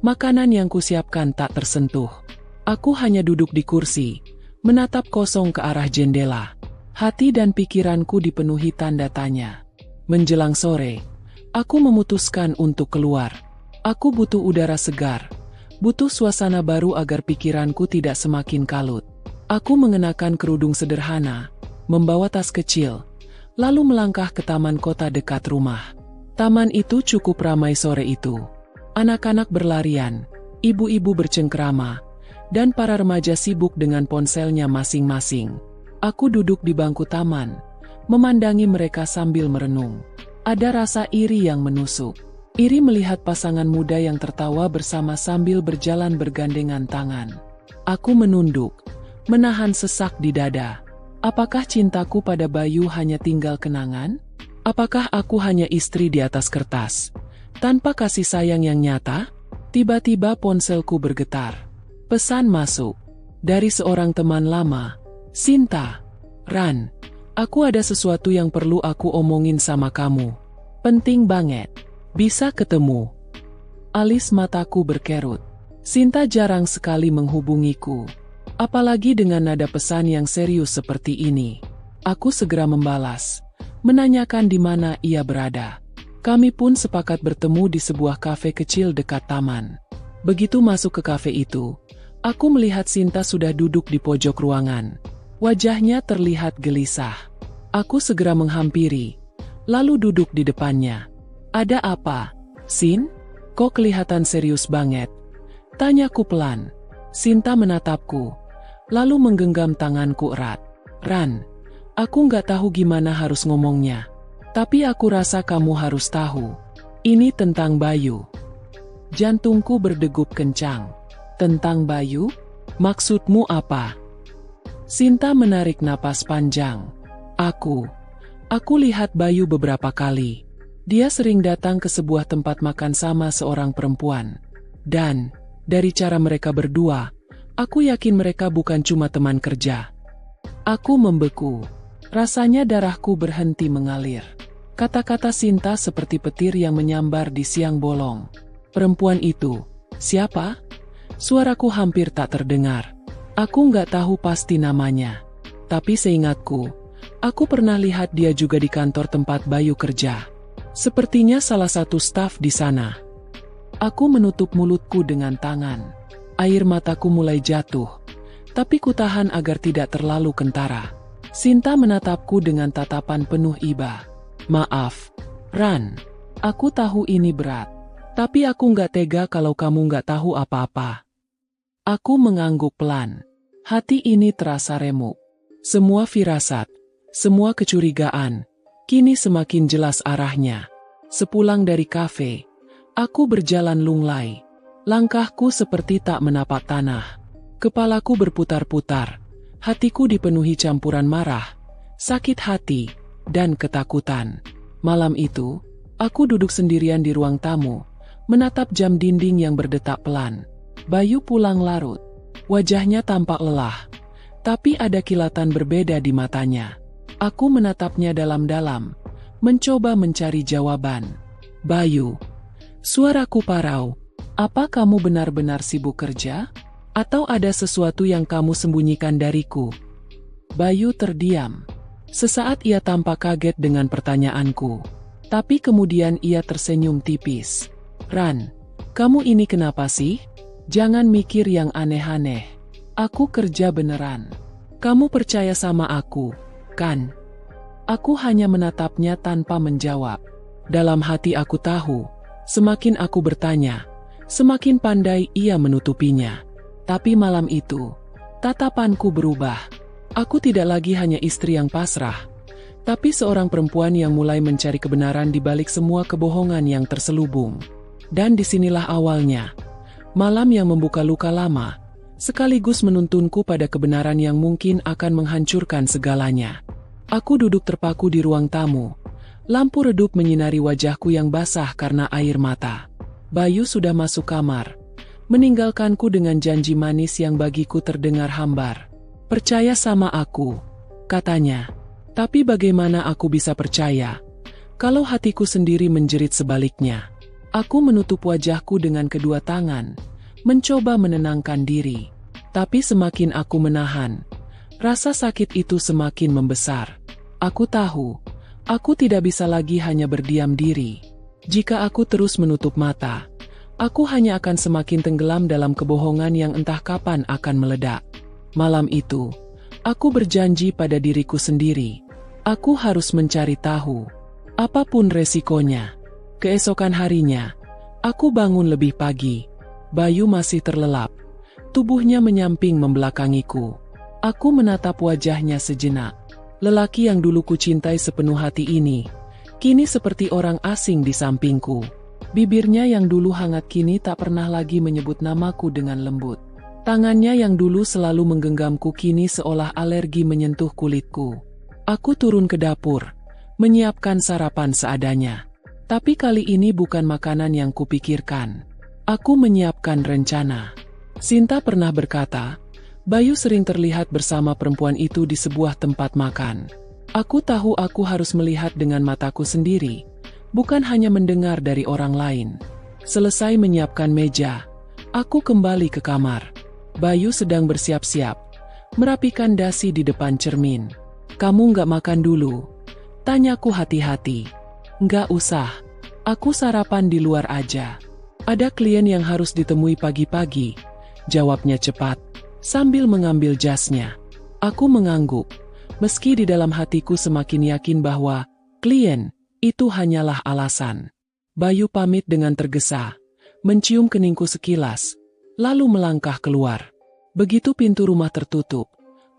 Makanan yang kusiapkan tak tersentuh. Aku hanya duduk di kursi, menatap kosong ke arah jendela. Hati dan pikiranku dipenuhi tanda tanya. Menjelang sore, aku memutuskan untuk keluar. Aku butuh udara segar, butuh suasana baru agar pikiranku tidak semakin kalut. Aku mengenakan kerudung sederhana, membawa tas kecil, lalu melangkah ke taman kota dekat rumah. Taman itu cukup ramai sore itu. Anak-anak berlarian, ibu-ibu bercengkrama, dan para remaja sibuk dengan ponselnya masing-masing. Aku duduk di bangku taman, memandangi mereka sambil merenung. Ada rasa iri yang menusuk. Iri melihat pasangan muda yang tertawa bersama sambil berjalan bergandengan tangan. Aku menunduk, menahan sesak di dada. Apakah cintaku pada Bayu hanya tinggal kenangan? Apakah aku hanya istri di atas kertas, tanpa kasih sayang yang nyata? Tiba-tiba ponselku bergetar. Pesan masuk. Dari seorang teman lama. "Sinta, Ran, aku ada sesuatu yang perlu aku omongin sama kamu. Penting banget. Bisa ketemu?" Alis mataku berkerut. Sinta jarang sekali menghubungiku. Apalagi dengan nada pesan yang serius seperti ini. Aku segera membalas, menanyakan di mana ia berada. Kami pun sepakat bertemu di sebuah kafe kecil dekat taman. Begitu masuk ke kafe itu, aku melihat Sinta sudah duduk di pojok ruangan. Wajahnya terlihat gelisah. Aku segera menghampiri, lalu duduk di depannya. "Ada apa, Sin? Kok kelihatan serius banget?" tanyaku pelan. Sinta menatapku, lalu menggenggam tanganku erat. "Ran, aku nggak tahu gimana harus ngomongnya. Tapi aku rasa kamu harus tahu. Ini tentang Bayu." Jantungku berdegup kencang. "Tentang Bayu? Maksudmu apa?" Sinta menarik napas panjang. Aku lihat Bayu beberapa kali. Dia sering datang ke sebuah tempat makan sama seorang perempuan. Dan, dari cara mereka berdua, aku yakin mereka bukan cuma teman kerja. Aku membeku. Rasanya darahku berhenti mengalir. Kata-kata Sinta seperti petir yang menyambar di siang bolong. "Perempuan itu, siapa?" Suaraku hampir tak terdengar. Aku nggak tahu pasti namanya. Tapi seingatku, aku pernah lihat dia juga di kantor tempat Bayu kerja. Sepertinya salah satu staf di sana. Aku menutup mulutku dengan tangan. Air mataku mulai jatuh. Tapi kutahan agar tidak terlalu kentara. Sinta menatapku dengan tatapan penuh iba. "Maaf, Ran. Aku tahu ini berat. Tapi aku nggak tega kalau kamu nggak tahu apa-apa." Aku mengangguk pelan. Hati ini terasa remuk. Semua firasat, semua kecurigaan, kini semakin jelas arahnya. Sepulang dari kafe, aku berjalan lunglai. Langkahku seperti tak menapak tanah. Kepalaku berputar-putar. Hatiku dipenuhi campuran marah, sakit hati, dan ketakutan. Malam itu, aku duduk sendirian di ruang tamu, menatap jam dinding yang berdetak pelan. Bayu pulang larut. Wajahnya tampak lelah, tapi ada kilatan berbeda di matanya. Aku menatapnya dalam-dalam, mencoba mencari jawaban. Bayu, suaraku parau. Apa kamu benar-benar sibuk kerja? Atau ada sesuatu yang kamu sembunyikan dariku? Bayu terdiam. Sesaat ia tampak kaget dengan pertanyaanku. Tapi kemudian ia tersenyum tipis. Ran, kamu ini kenapa sih? Jangan mikir yang aneh-aneh. Aku kerja beneran. Kamu percaya sama aku, kan? Aku hanya menatapnya tanpa menjawab. Dalam hati aku tahu, semakin aku bertanya, semakin pandai ia menutupinya. Tapi malam itu, tatapanku berubah. Aku tidak lagi hanya istri yang pasrah, tapi seorang perempuan yang mulai mencari kebenaran di balik semua kebohongan yang terselubung. Dan disinilah awalnya, malam yang membuka luka lama, sekaligus menuntunku pada kebenaran yang mungkin akan menghancurkan segalanya. Aku duduk terpaku di ruang tamu. Lampu redup menyinari wajahku yang basah karena air mata. Bayu sudah masuk kamar, meninggalkanku dengan janji manis yang bagiku terdengar hambar. Percaya sama aku, katanya. Tapi bagaimana aku bisa percaya kalau hatiku sendiri menjerit sebaliknya? Aku menutup wajahku dengan kedua tangan, mencoba menenangkan diri. Tapi semakin aku menahan, rasa sakit itu semakin membesar. Aku tahu, aku tidak bisa lagi hanya berdiam diri. Jika aku terus menutup mata, aku hanya akan semakin tenggelam dalam kebohongan yang entah kapan akan meledak. Malam itu, aku berjanji pada diriku sendiri. Aku harus mencari tahu, apapun resikonya. Keesokan harinya, aku bangun lebih pagi. Bayu masih terlelap. Tubuhnya menyamping membelakangiku. Aku menatap wajahnya sejenak. Lelaki yang dulu kucintai sepenuh hati ini, kini seperti orang asing di sampingku. Bibirnya yang dulu hangat kini tak pernah lagi menyebut namaku dengan lembut. Tangannya yang dulu selalu menggenggamku kini seolah alergi menyentuh kulitku. Aku turun ke dapur, menyiapkan sarapan seadanya. Tapi kali ini bukan makanan yang kupikirkan. Aku menyiapkan rencana. Sinta pernah berkata, Bayu sering terlihat bersama perempuan itu di sebuah tempat makan. Aku tahu aku harus melihat dengan mataku sendiri, bukan hanya mendengar dari orang lain. Selesai menyiapkan meja, aku kembali ke kamar. Bayu sedang bersiap-siap, merapikan dasi di depan cermin. Kamu nggak makan dulu? Tanyaku hati-hati. Nggak usah, aku sarapan di luar aja. Ada klien yang harus ditemui pagi-pagi, jawabnya cepat, sambil mengambil jasnya. Aku mengangguk, meski di dalam hatiku semakin yakin bahwa klien itu hanyalah alasan. Bayu pamit dengan tergesa, mencium keningku sekilas, lalu melangkah keluar. Begitu pintu rumah tertutup,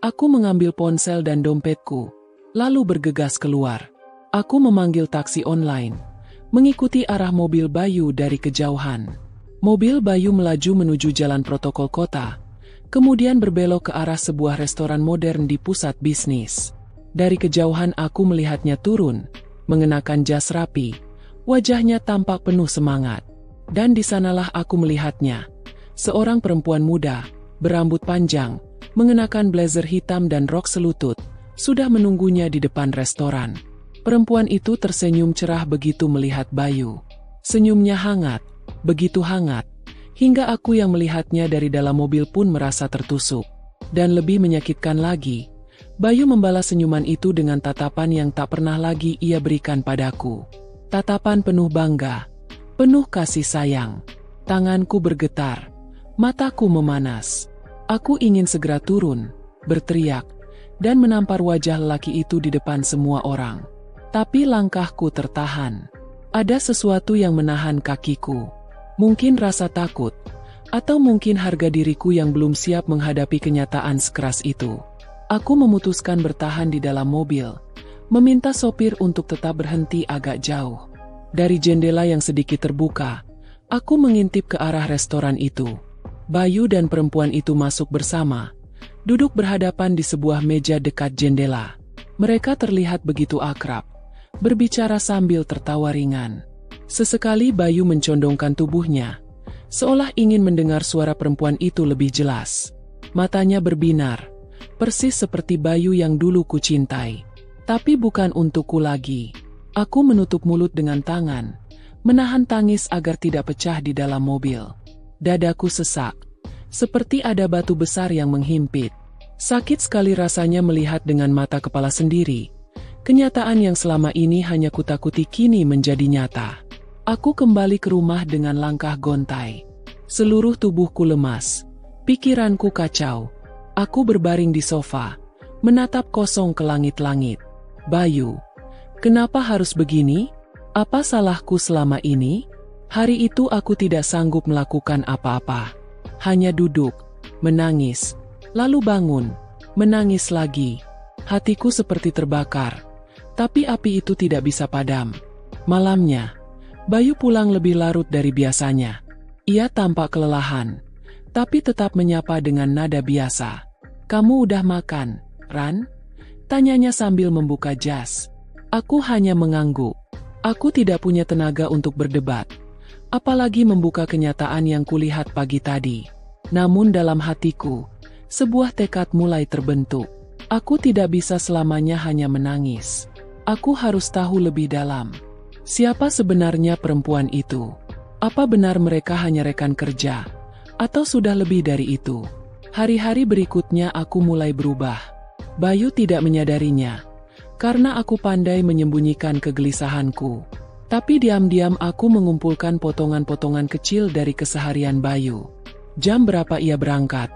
aku mengambil ponsel dan dompetku, lalu bergegas keluar. Aku memanggil taksi online, mengikuti arah mobil Bayu dari kejauhan. Mobil Bayu melaju menuju jalan protokol kota, kemudian berbelok ke arah sebuah restoran modern di pusat bisnis. Dari kejauhan aku melihatnya turun, mengenakan jas rapi, wajahnya tampak penuh semangat. Dan di sanalah aku melihatnya, seorang perempuan muda, berambut panjang, mengenakan blazer hitam dan rok selutut, sudah menunggunya di depan restoran. Perempuan itu tersenyum cerah begitu melihat Bayu. Senyumnya hangat, begitu hangat, hingga aku yang melihatnya dari dalam mobil pun merasa tertusuk. Dan lebih menyakitkan lagi, Bayu membalas senyuman itu dengan tatapan yang tak pernah lagi ia berikan padaku. Tatapan penuh bangga, penuh kasih sayang. Tanganku bergetar, mataku memanas. Aku ingin segera turun, berteriak, dan menampar wajah lelaki itu di depan semua orang. Tapi langkahku tertahan. Ada sesuatu yang menahan kakiku. Mungkin rasa takut, atau mungkin harga diriku yang belum siap menghadapi kenyataan sekeras itu. Aku memutuskan bertahan di dalam mobil, meminta sopir untuk tetap berhenti agak jauh. Dari jendela yang sedikit terbuka, aku mengintip ke arah restoran itu. Bayu dan perempuan itu masuk bersama, duduk berhadapan di sebuah meja dekat jendela. Mereka terlihat begitu akrab, berbicara sambil tertawa ringan. Sesekali Bayu mencondongkan tubuhnya, seolah ingin mendengar suara perempuan itu lebih jelas. Matanya berbinar, persis seperti Bayu yang dulu kucintai. Tapi bukan untukku lagi. Aku menutup mulut dengan tangan, menahan tangis agar tidak pecah di dalam mobil. Dadaku sesak, seperti ada batu besar yang menghimpit. Sakit sekali rasanya melihat dengan mata kepala sendiri. Kenyataan yang selama ini hanya kutakuti kini menjadi nyata. Aku kembali ke rumah dengan langkah gontai. Seluruh tubuhku lemas, pikiranku kacau. Aku berbaring di sofa, menatap kosong ke langit-langit. Bayu, kenapa harus begini? Apa salahku selama ini? Hari itu aku tidak sanggup melakukan apa-apa. Hanya duduk, menangis, lalu bangun, menangis lagi. Hatiku seperti terbakar, tapi api itu tidak bisa padam. Malamnya, Bayu pulang lebih larut dari biasanya. Ia tampak kelelahan, tapi tetap menyapa dengan nada biasa. "Kamu udah makan, Ran?" Tanyanya sambil membuka jas. Aku hanya mengangguk. Aku tidak punya tenaga untuk berdebat, apalagi membuka kenyataan yang kulihat pagi tadi. Namun dalam hatiku, sebuah tekad mulai terbentuk. Aku tidak bisa selamanya hanya menangis. Aku harus tahu lebih dalam. Siapa sebenarnya perempuan itu? Apa benar mereka hanya rekan kerja? Atau sudah lebih dari itu? Hari-hari berikutnya aku mulai berubah. Bayu tidak menyadarinya, karena aku pandai menyembunyikan kegelisahanku. Tapi diam-diam aku mengumpulkan potongan-potongan kecil dari keseharian Bayu. Jam berapa ia berangkat?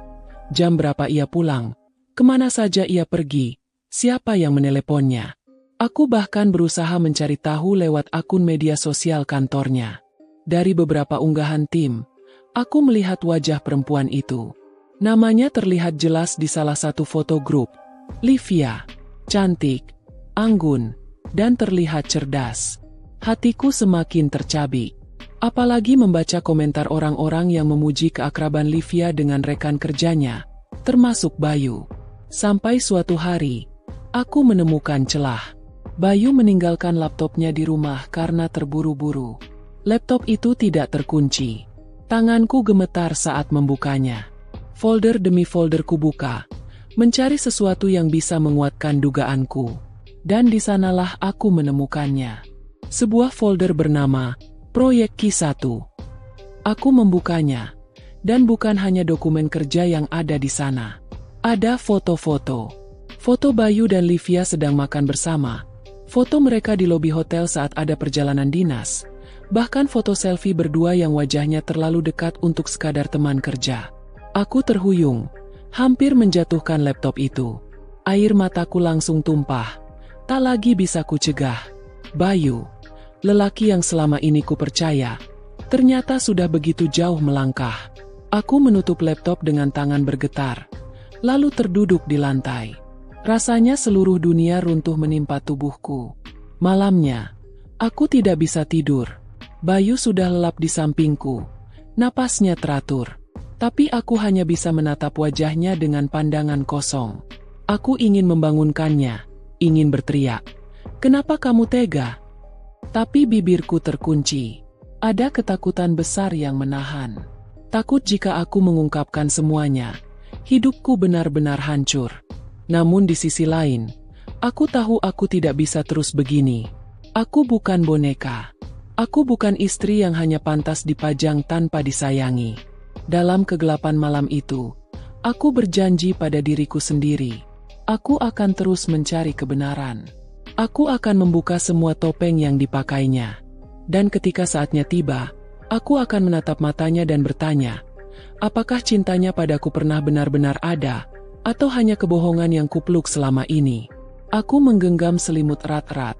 Jam berapa ia pulang? Kemana saja ia pergi? Siapa yang meneleponnya? Aku bahkan berusaha mencari tahu lewat akun media sosial kantornya. Dari beberapa unggahan tim, aku melihat wajah perempuan itu. Namanya terlihat jelas di salah satu foto grup. Livia, cantik, anggun, dan terlihat cerdas. Hatiku semakin tercabik. Apalagi membaca komentar orang-orang yang memuji keakraban Livia dengan rekan kerjanya, termasuk Bayu. Sampai suatu hari, aku menemukan celah. Bayu meninggalkan laptopnya di rumah karena terburu-buru. Laptop itu tidak terkunci. Tanganku gemetar saat membukanya. Folder demi folder kubuka, mencari sesuatu yang bisa menguatkan dugaanku. Dan di sanalah aku menemukannya. Sebuah folder bernama Proyek Q1. Aku membukanya, dan bukan hanya dokumen kerja yang ada di sana. Ada foto-foto. Foto Bayu dan Livia sedang makan bersama. Foto mereka di lobi hotel saat ada perjalanan dinas. Bahkan foto selfie berdua yang wajahnya terlalu dekat untuk sekadar teman kerja. Aku terhuyung, hampir menjatuhkan laptop itu. Air mataku langsung tumpah. Tak lagi bisa kucegah. Bayu, lelaki yang selama ini kupercaya, ternyata sudah begitu jauh melangkah. Aku menutup laptop dengan tangan bergetar, lalu terduduk di lantai. Rasanya seluruh dunia runtuh menimpa tubuhku. Malamnya, aku tidak bisa tidur. Bayu sudah lelap di sampingku. Napasnya teratur. Tapi aku hanya bisa menatap wajahnya dengan pandangan kosong. Aku ingin membangunkannya, ingin berteriak, "Kenapa kamu tega?" Tapi bibirku terkunci. Ada ketakutan besar yang menahan. Takut jika aku mengungkapkan semuanya, hidupku benar-benar hancur. Namun di sisi lain, aku tahu aku tidak bisa terus begini. Aku bukan boneka. Aku bukan istri yang hanya pantas dipajang tanpa disayangi. Dalam kegelapan malam itu, aku berjanji pada diriku sendiri. Aku akan terus mencari kebenaran. Aku akan membuka semua topeng yang dipakainya. Dan ketika saatnya tiba, aku akan menatap matanya dan bertanya, apakah cintanya padaku pernah benar-benar ada, atau hanya kebohongan yang kupeluk selama ini? Aku menggenggam selimut erat-erat,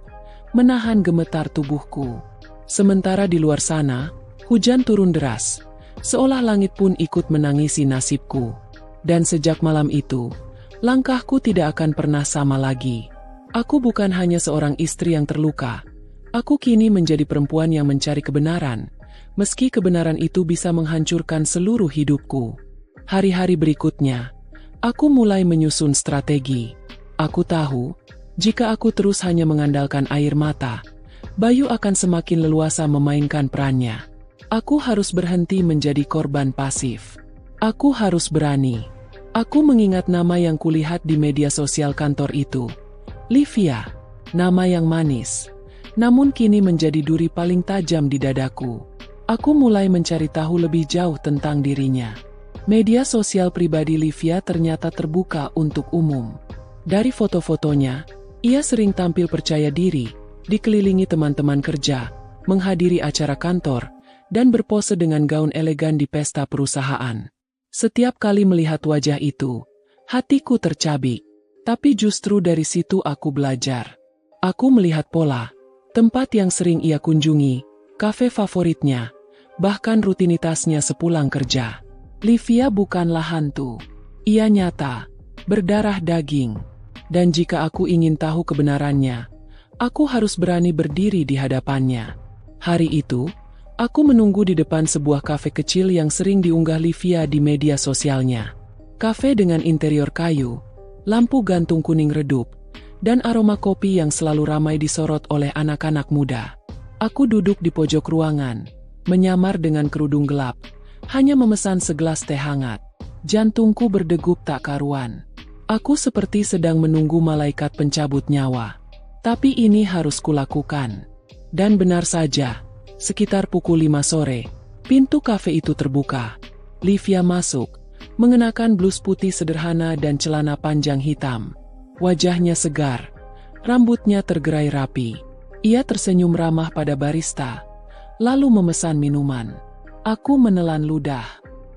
menahan gemetar tubuhku. Sementara di luar sana, hujan turun deras, seolah langit pun ikut menangisi nasibku. Dan sejak malam itu, langkahku tidak akan pernah sama lagi. Aku bukan hanya seorang istri yang terluka. Aku kini menjadi perempuan yang mencari kebenaran, meski kebenaran itu bisa menghancurkan seluruh hidupku. Hari-hari berikutnya, aku mulai menyusun strategi. Aku tahu, jika aku terus hanya mengandalkan air mata, Bayu akan semakin leluasa memainkan perannya. Aku harus berhenti menjadi korban pasif. Aku harus berani. Aku mengingat nama yang kulihat di media sosial kantor itu. Livia. Nama yang manis, namun kini menjadi duri paling tajam di dadaku. Aku mulai mencari tahu lebih jauh tentang dirinya. Media sosial pribadi Livia ternyata terbuka untuk umum. Dari foto-fotonya, ia sering tampil percaya diri, dikelilingi teman-teman kerja, menghadiri acara kantor, dan berpose dengan gaun elegan di pesta perusahaan. Setiap kali melihat wajah itu, hatiku tercabik. Tapi justru dari situ aku belajar. Aku melihat pola, tempat yang sering ia kunjungi, kafe favoritnya, bahkan rutinitasnya sepulang kerja. Livia bukanlah hantu. Ia nyata, berdarah daging. Dan jika aku ingin tahu kebenarannya, aku harus berani berdiri di hadapannya. Hari itu, aku menunggu di depan sebuah kafe kecil yang sering diunggah Livia di media sosialnya. Kafe dengan interior kayu, lampu gantung kuning redup, dan aroma kopi yang selalu ramai disorot oleh anak-anak muda. Aku duduk di pojok ruangan, menyamar dengan kerudung gelap, hanya memesan segelas teh hangat. Jantungku berdegup tak karuan. Aku seperti sedang menunggu malaikat pencabut nyawa. Tapi ini harus kulakukan. Dan benar saja, sekitar pukul 5 sore, pintu kafe itu terbuka. Livia masuk, mengenakan blus putih sederhana dan celana panjang hitam. Wajahnya segar, rambutnya tergerai rapi. Ia tersenyum ramah pada barista, lalu memesan minuman. Aku menelan ludah.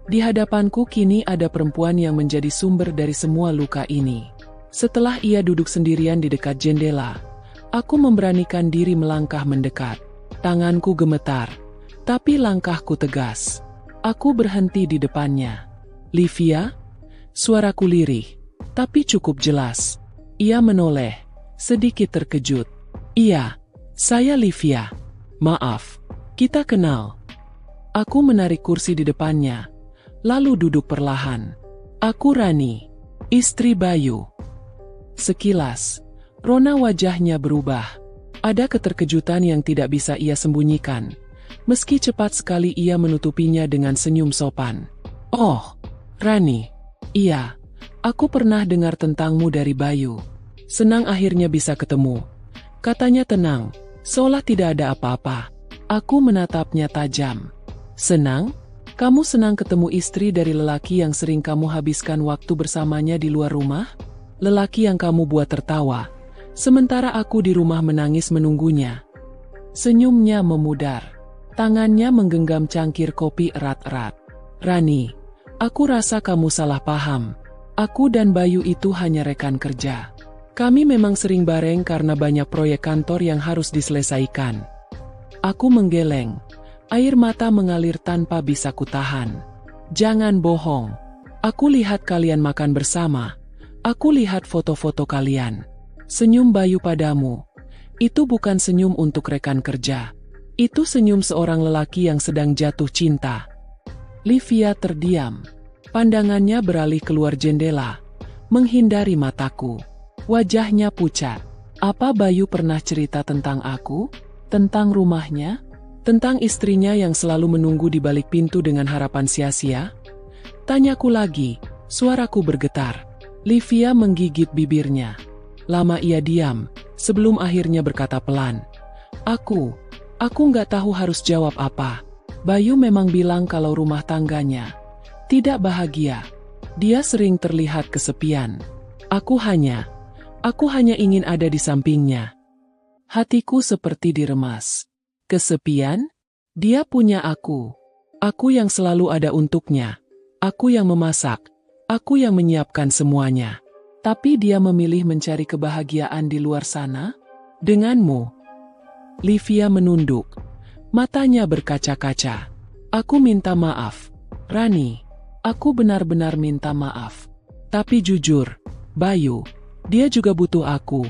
Di hadapanku kini ada perempuan yang menjadi sumber dari semua luka ini. Setelah ia duduk sendirian di dekat jendela, aku memberanikan diri melangkah mendekat. Tanganku gemetar, tapi langkahku tegas. Aku berhenti di depannya. "Livia?" Suaraku lirih, tapi cukup jelas. Ia menoleh, sedikit terkejut. "Iya, saya Livia. Maaf, kita kenal." Aku menarik kursi di depannya, lalu duduk perlahan. "Aku Rani, istri Bayu." Sekilas, rona wajahnya berubah. Ada keterkejutan yang tidak bisa ia sembunyikan. Meski cepat sekali ia menutupinya dengan senyum sopan. "Oh, Rani. Iya, aku pernah dengar tentangmu dari Bayu. Senang akhirnya bisa ketemu," katanya tenang, seolah tidak ada apa-apa. Aku menatapnya tajam. "Senang? Kamu senang ketemu istri dari lelaki yang sering kamu habiskan waktu bersamanya di luar rumah? Lelaki yang kamu buat tertawa, sementara aku di rumah menangis menunggunya." Senyumnya memudar. Tangannya menggenggam cangkir kopi erat-erat. "Rani, aku rasa kamu salah paham. Aku dan Bayu itu hanya rekan kerja. Kami memang sering bareng karena banyak proyek kantor yang harus diselesaikan." Aku menggeleng. Air mata mengalir tanpa bisa kutahan. "Jangan bohong. Aku lihat kalian makan bersama. Aku lihat foto-foto kalian. Senyum Bayu padamu. Itu bukan senyum untuk rekan kerja. Itu senyum seorang lelaki yang sedang jatuh cinta." Livia terdiam. Pandangannya beralih keluar jendela, menghindari mataku. Wajahnya pucat. Apa Bayu pernah cerita tentang aku? Tentang rumahnya? Tentang istrinya yang selalu menunggu di balik pintu dengan harapan sia-sia? Tanyaku lagi, suaraku bergetar. Livia menggigit bibirnya. Lama ia diam, sebelum akhirnya berkata pelan. Aku nggak tahu harus jawab apa. Bayu memang bilang kalau rumah tangganya tidak bahagia. Dia sering terlihat kesepian. Aku hanya ingin ada di sampingnya." Hatiku seperti diremas. Kesepian? Dia punya aku. Aku yang selalu ada untuknya. Aku yang memasak. Aku yang menyiapkan semuanya. Tapi dia memilih mencari kebahagiaan di luar sana? Denganmu? Livia menunduk. Matanya berkaca-kaca. "Aku minta maaf, Rani. Aku benar-benar minta maaf. Tapi jujur, Bayu, dia juga butuh aku."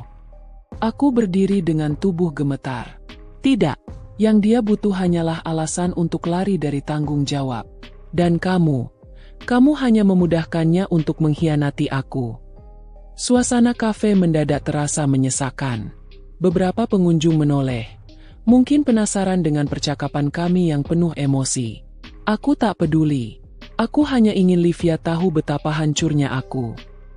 Aku berdiri dengan tubuh gemetar. Tidak. Yang dia butuh hanyalah alasan untuk lari dari tanggung jawab. Dan kamu hanya memudahkannya untuk mengkhianati aku. Suasana kafe mendadak terasa menyesakan. Beberapa pengunjung menoleh. Mungkin penasaran dengan percakapan kami yang penuh emosi. Aku tak peduli. Aku hanya ingin Livia tahu betapa hancurnya aku.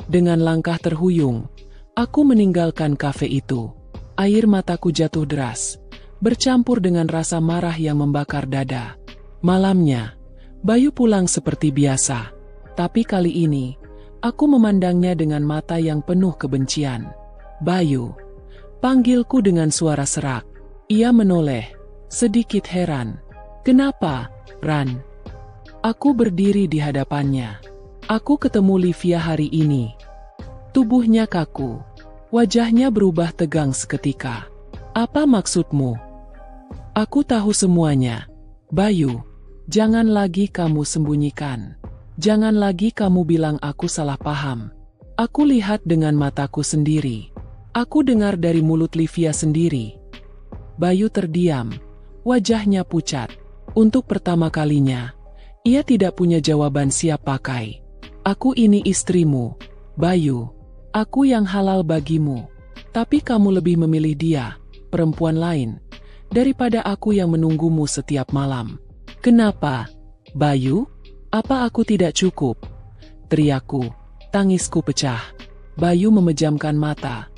Dengan langkah terhuyung, aku meninggalkan kafe itu. Air mataku jatuh deras, bercampur dengan rasa marah yang membakar dada. Malamnya, Bayu pulang seperti biasa. Tapi kali ini, aku memandangnya dengan mata yang penuh kebencian. "Bayu," panggilku dengan suara serak. Ia menoleh, sedikit heran. "Kenapa, Ran?" Aku berdiri di hadapannya. Aku ketemu Livia hari ini. Tubuhnya kaku. Wajahnya berubah tegang seketika. "Apa maksudmu?" "Aku tahu semuanya. Bayu, jangan lagi kamu sembunyikan. Jangan lagi kamu bilang aku salah paham. Aku lihat dengan mataku sendiri. Aku dengar dari mulut Livia sendiri." Bayu terdiam. Wajahnya pucat. Untuk pertama kalinya, ia tidak punya jawaban siap pakai. "Aku ini istrimu, Bayu. Aku yang halal bagimu. Tapi kamu lebih memilih dia, perempuan lain, daripada aku yang menunggumu setiap malam. Kenapa, Bayu? Apa aku tidak cukup?" Teriakku, tangisku pecah. Bayu memejamkan mata,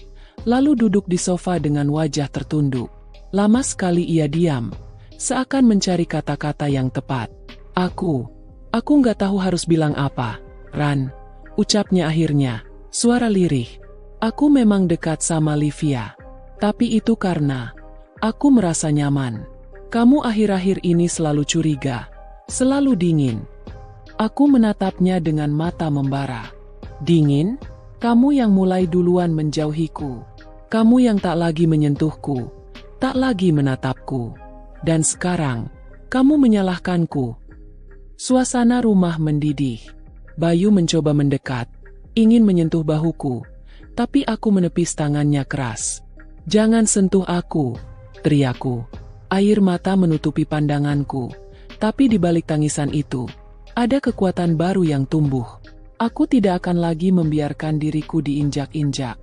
lalu duduk di sofa dengan wajah tertunduk. Lama sekali ia diam, seakan mencari kata-kata yang tepat. Aku nggak tahu harus bilang apa, Ran," ucapnya akhirnya, suara lirih. "Aku memang dekat sama Livia. Tapi itu karena aku merasa nyaman. Kamu akhir-akhir ini selalu curiga, selalu dingin." Aku menatapnya dengan mata membara. "Dingin? Kamu yang mulai duluan menjauhiku. Kamu yang tak lagi menyentuhku, tak lagi menatapku. Dan sekarang, kamu menyalahkanku." Suasana rumah mendidih. Bayu mencoba mendekat, ingin menyentuh bahuku, tapi aku menepis tangannya keras. "Jangan sentuh aku," teriakku. Air mata menutupi pandanganku, tapi di balik tangisan itu, ada kekuatan baru yang tumbuh. Aku tidak akan lagi membiarkan diriku diinjak-injak.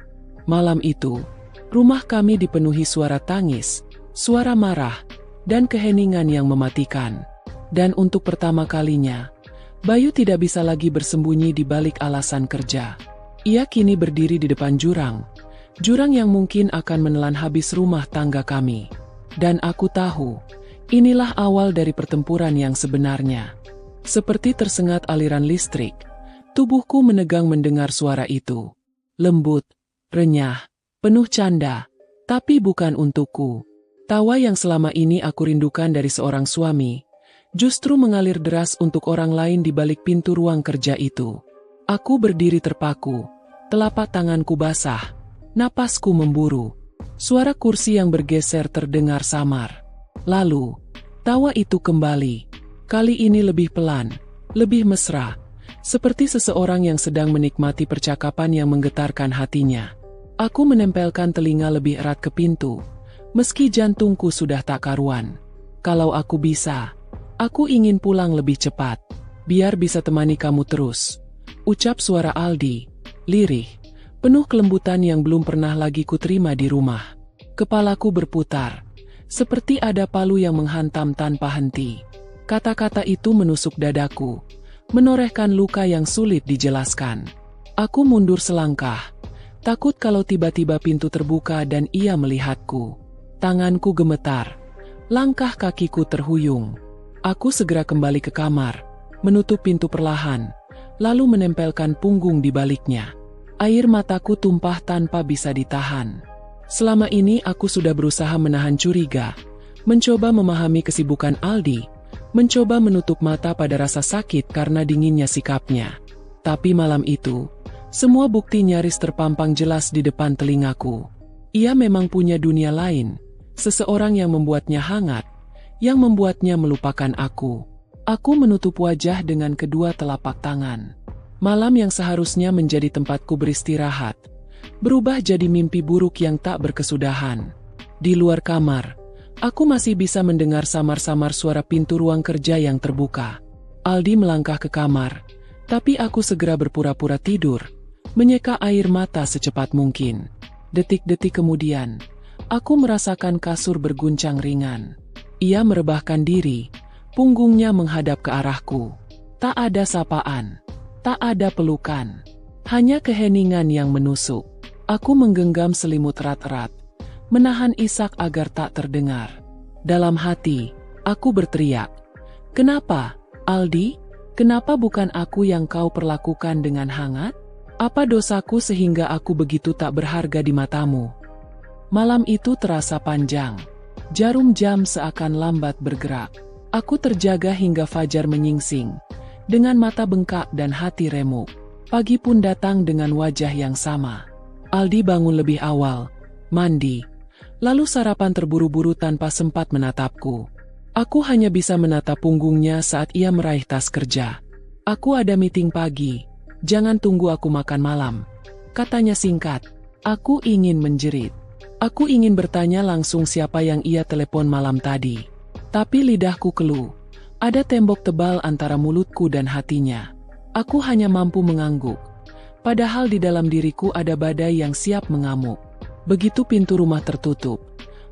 Malam itu, rumah kami dipenuhi suara tangis, suara marah, dan keheningan yang mematikan. Dan untuk pertama kalinya, Bayu tidak bisa lagi bersembunyi di balik alasan kerja. Ia kini berdiri di depan jurang yang mungkin akan menelan habis rumah tangga kami. Dan aku tahu, inilah awal dari pertempuran yang sebenarnya. Seperti tersengat aliran listrik, tubuhku menegang mendengar suara itu. Lembut, renyah, penuh canda, tapi bukan untukku. Tawa yang selama ini aku rindukan dari seorang suami, justru mengalir deras untuk orang lain di balik pintu ruang kerja itu. Aku berdiri terpaku, telapak tanganku basah, napasku memburu. Suara kursi yang bergeser terdengar samar. Lalu, tawa itu kembali. Kali ini lebih pelan, lebih mesra, seperti seseorang yang sedang menikmati percakapan yang menggetarkan hatinya. Aku menempelkan telinga lebih erat ke pintu, meski jantungku sudah tak karuan. "Kalau aku bisa, aku ingin pulang lebih cepat, biar bisa temani kamu terus," ucap suara Aldi, lirih, penuh kelembutan yang belum pernah lagi kuterima di rumah. Kepalaku berputar, seperti ada palu yang menghantam tanpa henti. Kata-kata itu menusuk dadaku, menorehkan luka yang sulit dijelaskan. Aku mundur selangkah, takut kalau tiba-tiba pintu terbuka dan ia melihatku. Tanganku gemetar, langkah kakiku terhuyung. Aku segera kembali ke kamar, menutup pintu perlahan, lalu menempelkan punggung di baliknya. Air mataku tumpah tanpa bisa ditahan. Selama ini aku sudah berusaha menahan curiga, mencoba memahami kesibukan Aldi, mencoba menutup mata pada rasa sakit karena dinginnya sikapnya. Tapi malam itu, semua bukti nyaris terpampang jelas di depan telingaku. Ia memang punya dunia lain, seseorang yang membuatnya hangat, yang membuatnya melupakan aku. Aku menutup wajah dengan kedua telapak tangan. Malam yang seharusnya menjadi tempatku beristirahat, berubah jadi mimpi buruk yang tak berkesudahan. Di luar kamar, aku masih bisa mendengar samar-samar suara pintu ruang kerja yang terbuka. Aldi melangkah ke kamar, tapi aku segera berpura-pura tidur, menyeka air mata secepat mungkin. Detik-detik kemudian, aku merasakan kasur berguncang ringan. Ia merebahkan diri, punggungnya menghadap ke arahku. Tak ada sapaan, tak ada pelukan, hanya keheningan yang menusuk. Aku menggenggam selimut erat-erat, menahan isak agar tak terdengar. Dalam hati, aku berteriak, "Kenapa, Aldi? Kenapa bukan aku yang kau perlakukan dengan hangat? Apa dosaku sehingga aku begitu tak berharga di matamu?" Malam itu terasa panjang. Jarum jam seakan lambat bergerak. Aku terjaga hingga fajar menyingsing, dengan mata bengkak dan hati remuk. Pagi pun datang dengan wajah yang sama. Aldi bangun lebih awal, mandi, lalu sarapan terburu-buru tanpa sempat menatapku. Aku hanya bisa menatap punggungnya saat ia meraih tas kerja. "Aku ada meeting pagi, jangan tunggu aku makan malam," katanya singkat. Aku ingin menjerit. Aku ingin bertanya langsung siapa yang ia telepon malam tadi. Tapi lidahku keluh. Ada tembok tebal antara mulutku dan hatinya. Aku hanya mampu mengangguk. Padahal di dalam diriku ada badai yang siap mengamuk. Begitu pintu rumah tertutup,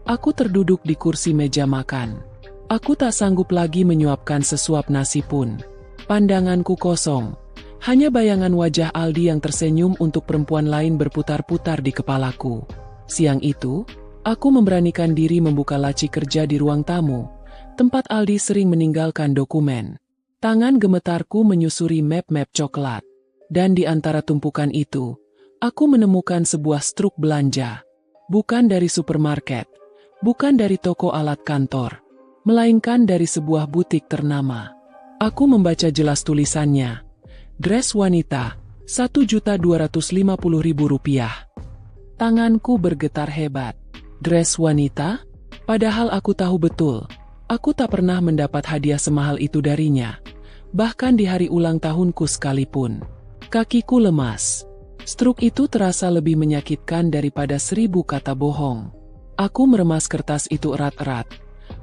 aku terduduk di kursi meja makan. Aku tak sanggup lagi menyuapkan sesuap nasi pun. Pandanganku kosong. Hanya bayangan wajah Aldi yang tersenyum untuk perempuan lain berputar-putar di kepalaku. Siang itu, aku memberanikan diri membuka laci kerja di ruang tamu, tempat Aldi sering meninggalkan dokumen. Tangan gemetarku menyusuri map-map coklat. Dan di antara tumpukan itu, aku menemukan sebuah struk belanja. Bukan dari supermarket, bukan dari toko alat kantor, melainkan dari sebuah butik ternama. Aku membaca jelas tulisannya. Dress wanita, Rp1.250.000. Tanganku bergetar hebat. Dress wanita? Padahal aku tahu betul, aku tak pernah mendapat hadiah semahal itu darinya. Bahkan di hari ulang tahunku sekalipun. Kakiku lemas. Struk itu terasa lebih menyakitkan daripada 1000 kata bohong. Aku meremas kertas itu erat-erat,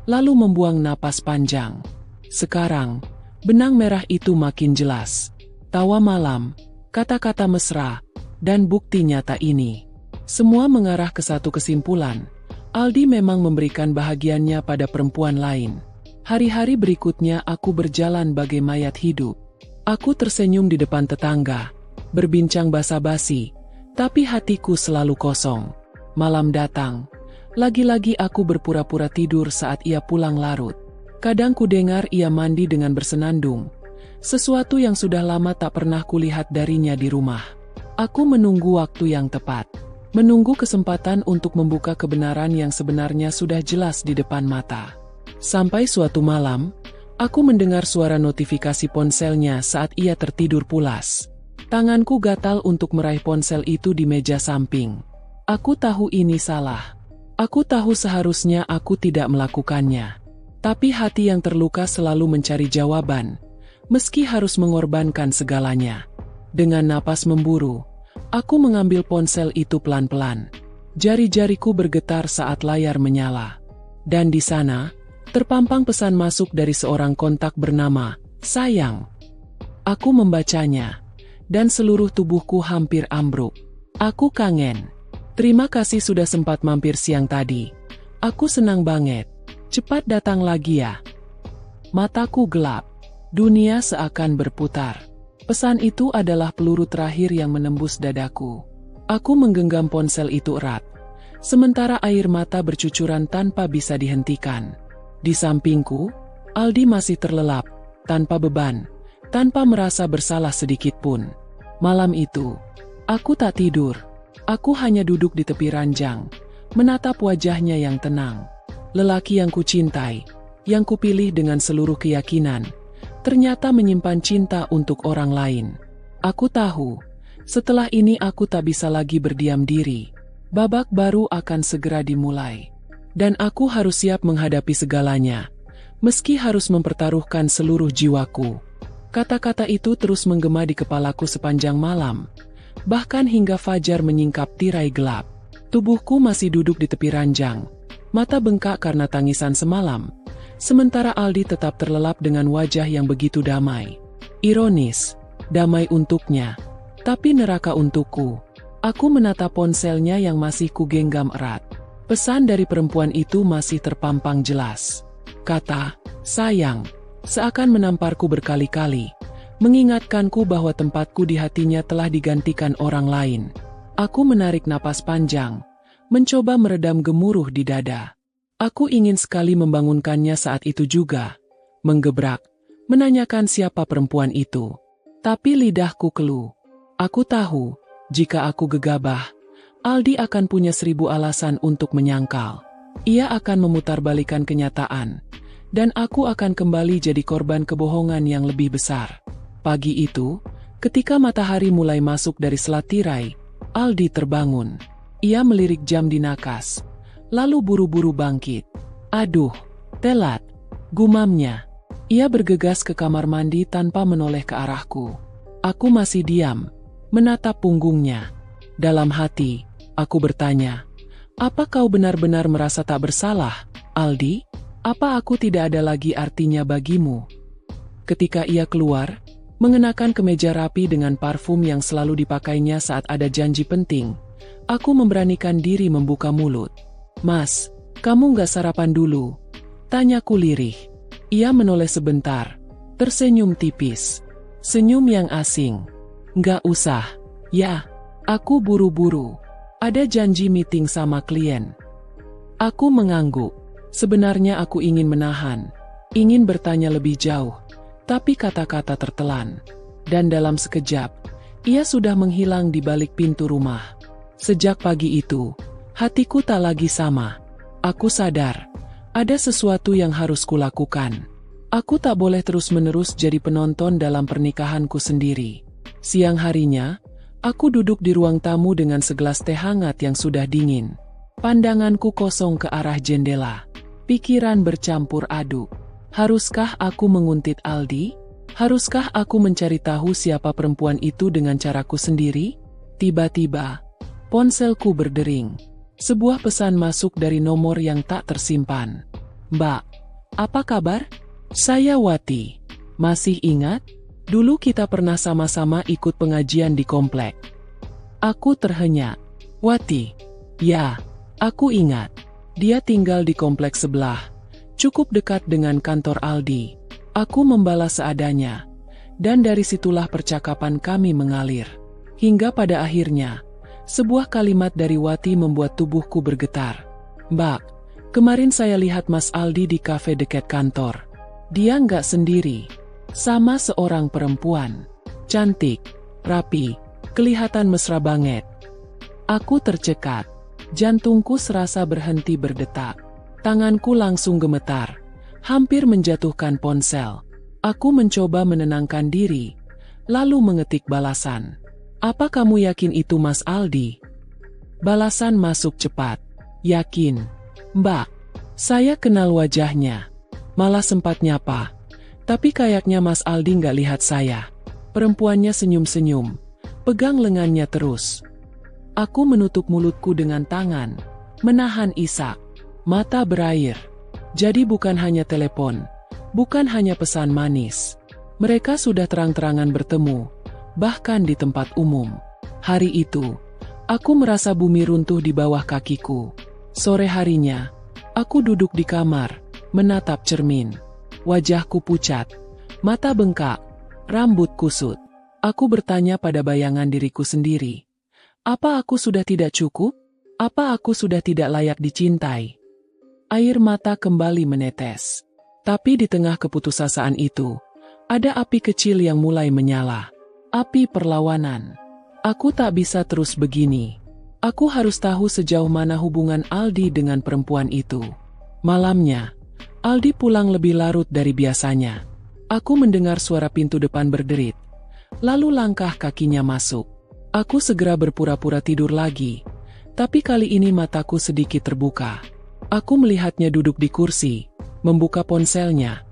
lalu membuang napas panjang. Sekarang, benang merah itu makin jelas. Tawa malam, kata-kata mesra, dan bukti nyata ini. Semua mengarah ke satu kesimpulan. Aldi memang memberikan bahagiannya pada perempuan lain. Hari-hari berikutnya aku berjalan bagai mayat hidup. Aku tersenyum di depan tetangga, berbincang basa-basi, tapi hatiku selalu kosong. Malam datang. Lagi-lagi aku berpura-pura tidur saat ia pulang larut. Kadang ku dengar ia mandi dengan bersenandung. Sesuatu yang sudah lama tak pernah kulihat darinya di rumah. Aku menunggu waktu yang tepat. Menunggu kesempatan untuk membuka kebenaran yang sebenarnya sudah jelas di depan mata. Sampai suatu malam, aku mendengar suara notifikasi ponselnya saat ia tertidur pulas. Tanganku gatal untuk meraih ponsel itu di meja samping. Aku tahu ini salah. Aku tahu seharusnya aku tidak melakukannya. Tapi hati yang terluka selalu mencari jawaban, meski harus mengorbankan segalanya. Dengan napas memburu, aku mengambil ponsel itu pelan-pelan. Jari-jariku bergetar saat layar menyala. Dan di sana, terpampang pesan masuk dari seorang kontak bernama Sayang. Aku membacanya, dan seluruh tubuhku hampir ambruk. Aku kangen. Terima kasih sudah sempat mampir siang tadi. Aku senang banget. Cepat datang lagi ya. Mataku gelap. Dunia seakan berputar. Pesan itu adalah peluru terakhir yang menembus dadaku. Aku menggenggam ponsel itu erat, sementara air mata bercucuran tanpa bisa dihentikan. Di sampingku, Aldi masih terlelap, tanpa beban, tanpa merasa bersalah sedikit pun. Malam itu, aku tak tidur. Aku hanya duduk di tepi ranjang, menatap wajahnya yang tenang. Lelaki yang kucintai, yang kupilih dengan seluruh keyakinan, ternyata menyimpan cinta untuk orang lain. Aku tahu, setelah ini aku tak bisa lagi berdiam diri. Babak baru akan segera dimulai. Dan aku harus siap menghadapi segalanya, meski harus mempertaruhkan seluruh jiwaku. Kata-kata itu terus menggema di kepalaku sepanjang malam, bahkan hingga fajar menyingkap tirai gelap. Tubuhku masih duduk di tepi ranjang, mata bengkak karena tangisan semalam. Sementara Aldi tetap terlelap dengan wajah yang begitu damai. Ironis, damai untuknya, tapi neraka untukku. Aku menatap ponselnya yang masih kugenggam erat. Pesan dari perempuan itu masih terpampang jelas. Kata, sayang, seakan menamparku berkali-kali, mengingatkanku bahwa tempatku di hatinya telah digantikan orang lain. Aku menarik napas panjang, mencoba meredam gemuruh di dada. Aku ingin sekali membangunkannya saat itu juga, menggebrak, menanyakan siapa perempuan itu. Tapi lidahku keluh. Aku tahu, jika aku gegabah, Aldi akan punya 1000 alasan untuk menyangkal. Ia akan memutarbalikan kenyataan, dan aku akan kembali jadi korban kebohongan yang lebih besar. Pagi itu, ketika matahari mulai masuk dari selat tirai, Aldi terbangun. Ia melirik jam di nakas, lalu buru-buru bangkit. Aduh, telat, gumamnya. Ia bergegas ke kamar mandi tanpa menoleh ke arahku. Aku masih diam, menatap punggungnya. Dalam hati, aku bertanya, apa kau benar-benar merasa tak bersalah, Aldi? Apa aku tidak ada lagi artinya bagimu? Ketika ia keluar, mengenakan kemeja rapi dengan parfum yang selalu dipakainya saat ada janji penting, aku memberanikan diri membuka mulut. Mas, kamu nggak sarapan dulu? Tanyaku lirih. Ia menoleh sebentar, tersenyum tipis. Senyum yang asing. Nggak usah. Ya, aku buru-buru. Ada janji meeting sama klien. Aku mengangguk. Sebenarnya aku ingin menahan. Ingin bertanya lebih jauh. Tapi kata-kata tertelan. Dan dalam sekejap, ia sudah menghilang di balik pintu rumah. Sejak pagi itu, hatiku tak lagi sama. Aku sadar, ada sesuatu yang harus kulakukan. Aku tak boleh terus-menerus jadi penonton dalam pernikahanku sendiri. Siang harinya, aku duduk di ruang tamu dengan segelas teh hangat yang sudah dingin. Pandanganku kosong ke arah jendela. Pikiran bercampur aduk. Haruskah aku menguntit Aldi? Haruskah aku mencari tahu siapa perempuan itu dengan caraku sendiri? Tiba-tiba, ponselku berdering. Sebuah pesan masuk dari nomor yang tak tersimpan. Mbak, apa kabar? Saya Wati. Masih ingat? Dulu kita pernah sama-sama ikut pengajian di komplek. Aku terhenyak. Wati. Ya, aku ingat. Dia tinggal di komplek sebelah. Cukup dekat dengan kantor Aldi. Aku membalas seadanya. Dan dari situlah percakapan kami mengalir. Hingga pada akhirnya, sebuah kalimat dari Wati membuat tubuhku bergetar. Mbak, kemarin saya lihat Mas Aldi di kafe dekat kantor. Dia nggak sendiri. Sama seorang perempuan. Cantik, rapi, kelihatan mesra banget. Aku tercekat. Jantungku serasa berhenti berdetak. Tanganku langsung gemetar. Hampir menjatuhkan ponsel. Aku mencoba menenangkan diri. Lalu mengetik balasan. Apa kamu yakin itu Mas Aldi? Balasan masuk cepat. Yakin. Mbak, saya kenal wajahnya. Malah sempat nyapa. Tapi kayaknya Mas Aldi nggak lihat saya. Perempuannya senyum-senyum. Pegang lengannya terus. Aku menutup mulutku dengan tangan. Menahan isak. Mata berair. Jadi bukan hanya telepon. Bukan hanya pesan manis. Mereka sudah terang-terangan bertemu. Bahkan di tempat umum. Hari itu, aku merasa bumi runtuh di bawah kakiku. Sore harinya, aku duduk di kamar, menatap cermin. Wajahku pucat, mata bengkak, rambut kusut. Aku bertanya pada bayangan diriku sendiri. Apa aku sudah tidak cukup? Apa aku sudah tidak layak dicintai? Air mata kembali menetes. Tapi di tengah keputusasaan itu, ada api kecil yang mulai menyala. Api perlawanan. Aku tak bisa terus begini. Aku harus tahu sejauh mana hubungan Aldi dengan perempuan itu. Malamnya, Aldi pulang lebih larut dari biasanya. Aku mendengar suara pintu depan berderit. Lalu langkah kakinya masuk. Aku segera berpura-pura tidur lagi. Tapi kali ini mataku sedikit terbuka. Aku melihatnya duduk di kursi, membuka ponselnya,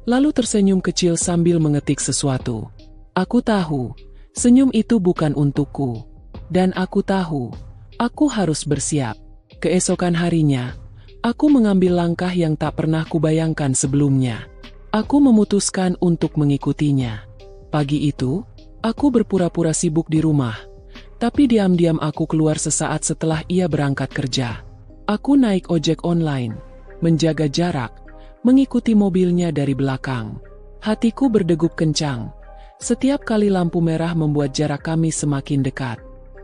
lalu tersenyum kecil sambil mengetik sesuatu. Aku tahu, senyum itu bukan untukku. Dan aku tahu, aku harus bersiap. Keesokan harinya, aku mengambil langkah yang tak pernah kubayangkan sebelumnya. Aku memutuskan untuk mengikutinya. Pagi itu, aku berpura-pura sibuk di rumah. Tapi diam-diam aku keluar sesaat setelah ia berangkat kerja. Aku naik ojek online, menjaga jarak, mengikuti mobilnya dari belakang. Hatiku berdegup kencang. Setiap kali lampu merah membuat jarak kami semakin dekat.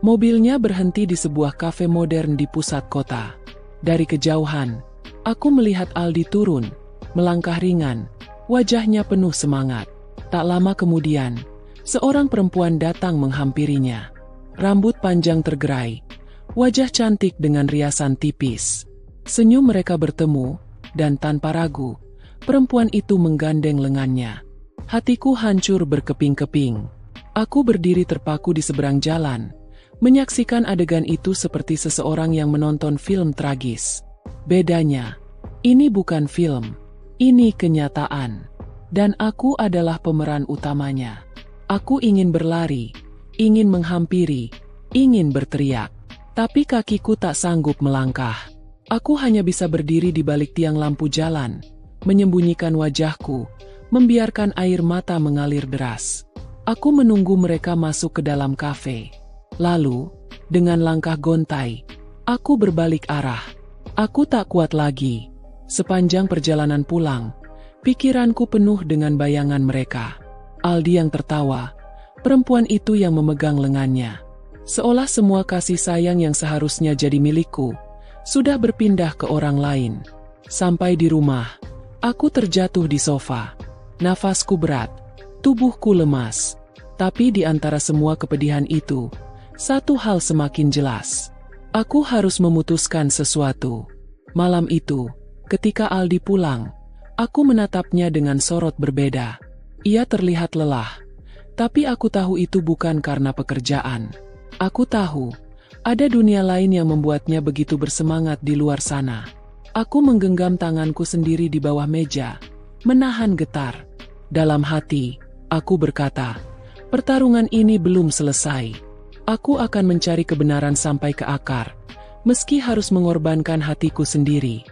Mobilnya berhenti di sebuah kafe modern di pusat kota. Dari kejauhan, aku melihat Aldi turun, melangkah ringan, wajahnya penuh semangat. Tak lama kemudian, seorang perempuan datang menghampirinya. Rambut panjang tergerai, wajah cantik dengan riasan tipis. Senyum mereka bertemu, dan tanpa ragu, perempuan itu menggandeng lengannya. Hatiku hancur berkeping-keping. Aku berdiri terpaku di seberang jalan, menyaksikan adegan itu seperti seseorang yang menonton film tragis. Bedanya, ini bukan film, ini kenyataan. Dan aku adalah pemeran utamanya. Aku ingin berlari, ingin menghampiri, ingin berteriak. Tapi kakiku tak sanggup melangkah. Aku hanya bisa berdiri di balik tiang lampu jalan, menyembunyikan wajahku, membiarkan air mata mengalir deras. Aku menunggu mereka masuk ke dalam kafe. Lalu, dengan langkah gontai, aku berbalik arah. Aku tak kuat lagi. Sepanjang perjalanan pulang, pikiranku penuh dengan bayangan mereka. Aldi yang tertawa, perempuan itu yang memegang lengannya. Seolah semua kasih sayang yang seharusnya jadi milikku, sudah berpindah ke orang lain. Sampai di rumah, aku terjatuh di sofa. Nafasku berat, tubuhku lemas. Tapi di antara semua kepedihan itu, satu hal semakin jelas. Aku harus memutuskan sesuatu. Malam itu, ketika Aldi pulang, aku menatapnya dengan sorot berbeda. Ia terlihat lelah, tapi aku tahu itu bukan karena pekerjaan. Aku tahu, ada dunia lain yang membuatnya begitu bersemangat di luar sana. Aku menggenggam tanganku sendiri di bawah meja, menahan getar. Dalam hati, aku berkata, pertarungan ini belum selesai. Aku akan mencari kebenaran sampai ke akar, meski harus mengorbankan hatiku sendiri.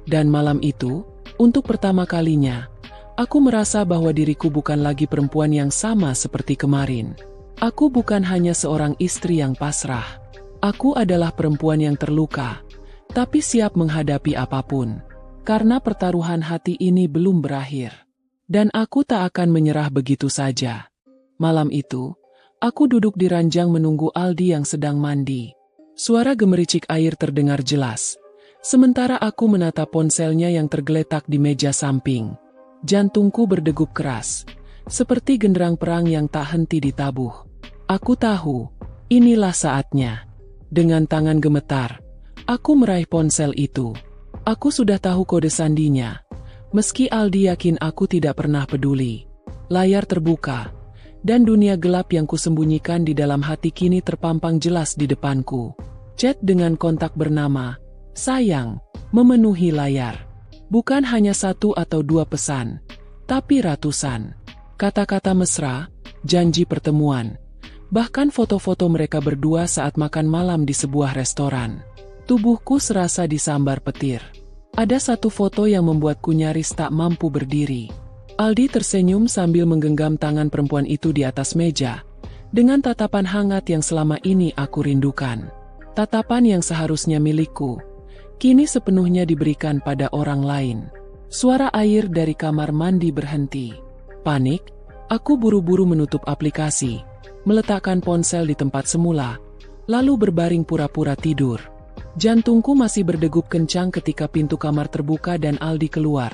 Dan malam itu, untuk pertama kalinya, aku merasa bahwa diriku bukan lagi perempuan yang sama seperti kemarin. Aku bukan hanya seorang istri yang pasrah. Aku adalah perempuan yang terluka, tapi siap menghadapi apapun. Karena pertaruhan hati ini belum berakhir. Dan aku tak akan menyerah begitu saja. Malam itu, aku duduk di ranjang menunggu Aldi yang sedang mandi. Suara gemericik air terdengar jelas. Sementara aku menatap ponselnya yang tergeletak di meja samping. Jantungku berdegup keras, seperti genderang perang yang tak henti ditabuh. Aku tahu, inilah saatnya. Dengan tangan gemetar, aku meraih ponsel itu. Aku sudah tahu kode sandinya. Meski Aldi yakin aku tidak pernah peduli. Layar terbuka, dan dunia gelap yang kusembunyikan di dalam hati kini terpampang jelas di depanku. Chat dengan kontak bernama sayang memenuhi layar. Bukan hanya satu atau dua pesan, tapi ratusan. Kata-kata mesra, janji pertemuan. Bahkan foto-foto mereka berdua saat makan malam di sebuah restoran. Tubuhku serasa disambar petir. Ada satu foto yang membuatku nyaris tak mampu berdiri. Aldi tersenyum sambil menggenggam tangan perempuan itu di atas meja, dengan tatapan hangat yang selama ini aku rindukan. Tatapan yang seharusnya milikku, kini sepenuhnya diberikan pada orang lain. Suara air dari kamar mandi berhenti. Panik, aku buru-buru menutup aplikasi, meletakkan ponsel di tempat semula, lalu berbaring pura-pura tidur. Jantungku masih berdegup kencang ketika pintu kamar terbuka dan Aldi keluar,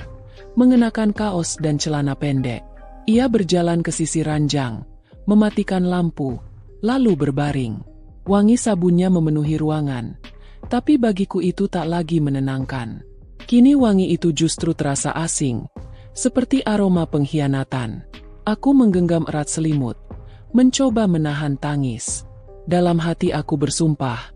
mengenakan kaos dan celana pendek. Ia berjalan ke sisi ranjang, mematikan lampu, lalu berbaring. Wangi sabunnya memenuhi ruangan, tapi bagiku itu tak lagi menenangkan. Kini wangi itu justru terasa asing, seperti aroma pengkhianatan. Aku menggenggam erat selimut, mencoba menahan tangis. Dalam hati aku bersumpah,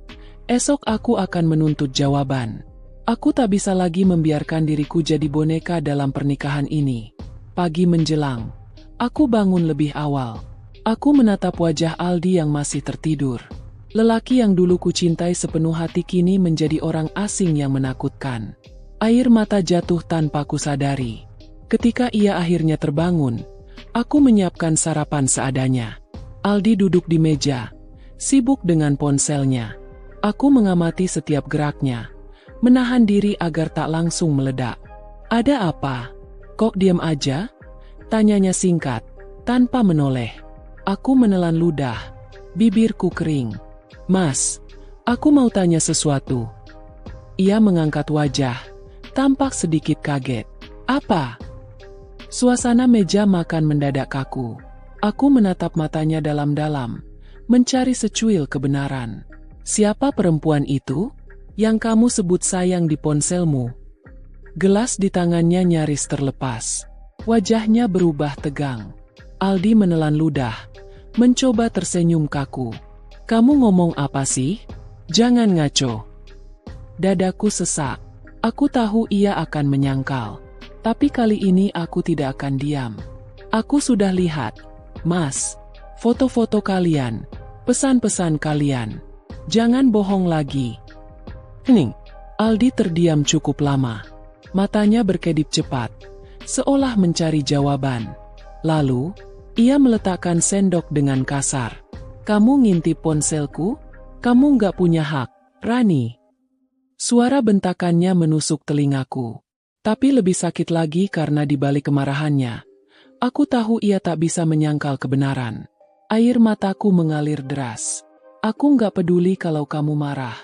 esok aku akan menuntut jawaban. Aku tak bisa lagi membiarkan diriku jadi boneka dalam pernikahan ini. Pagi menjelang, aku bangun lebih awal. Aku menatap wajah Aldi yang masih tertidur. Lelaki yang dulu kucintai sepenuh hati kini menjadi orang asing yang menakutkan. Air mata jatuh tanpa kusadari. Ketika ia akhirnya terbangun, aku menyiapkan sarapan seadanya. Aldi duduk di meja, sibuk dengan ponselnya. Aku mengamati setiap geraknya, menahan diri agar tak langsung meledak. "Ada apa? Kok diam aja?" tanyanya singkat, tanpa menoleh. Aku menelan ludah, bibirku kering. Mas, aku mau tanya sesuatu. Ia mengangkat wajah, tampak sedikit kaget. Apa? Suasana meja makan mendadak kaku. Aku menatap matanya dalam-dalam, mencari secuil kebenaran. Siapa perempuan itu? Yang kamu sebut sayang di ponselmu? Gelas di tangannya nyaris terlepas. Wajahnya berubah tegang. Aldi menelan ludah, mencoba tersenyum kaku. Kamu ngomong apa sih? Jangan ngaco. Dadaku sesak. Aku tahu ia akan menyangkal. Tapi kali ini aku tidak akan diam. Aku sudah lihat, Mas, foto-foto kalian, pesan-pesan kalian. Jangan bohong lagi. Hening. Aldi terdiam cukup lama. Matanya berkedip cepat, seolah mencari jawaban. Lalu, ia meletakkan sendok dengan kasar. Kamu ngintip ponselku? Kamu nggak punya hak, Rani. Suara bentakannya menusuk telingaku. Tapi lebih sakit lagi karena di balik kemarahannya, aku tahu ia tak bisa menyangkal kebenaran. Air mataku mengalir deras. Aku nggak peduli kalau kamu marah.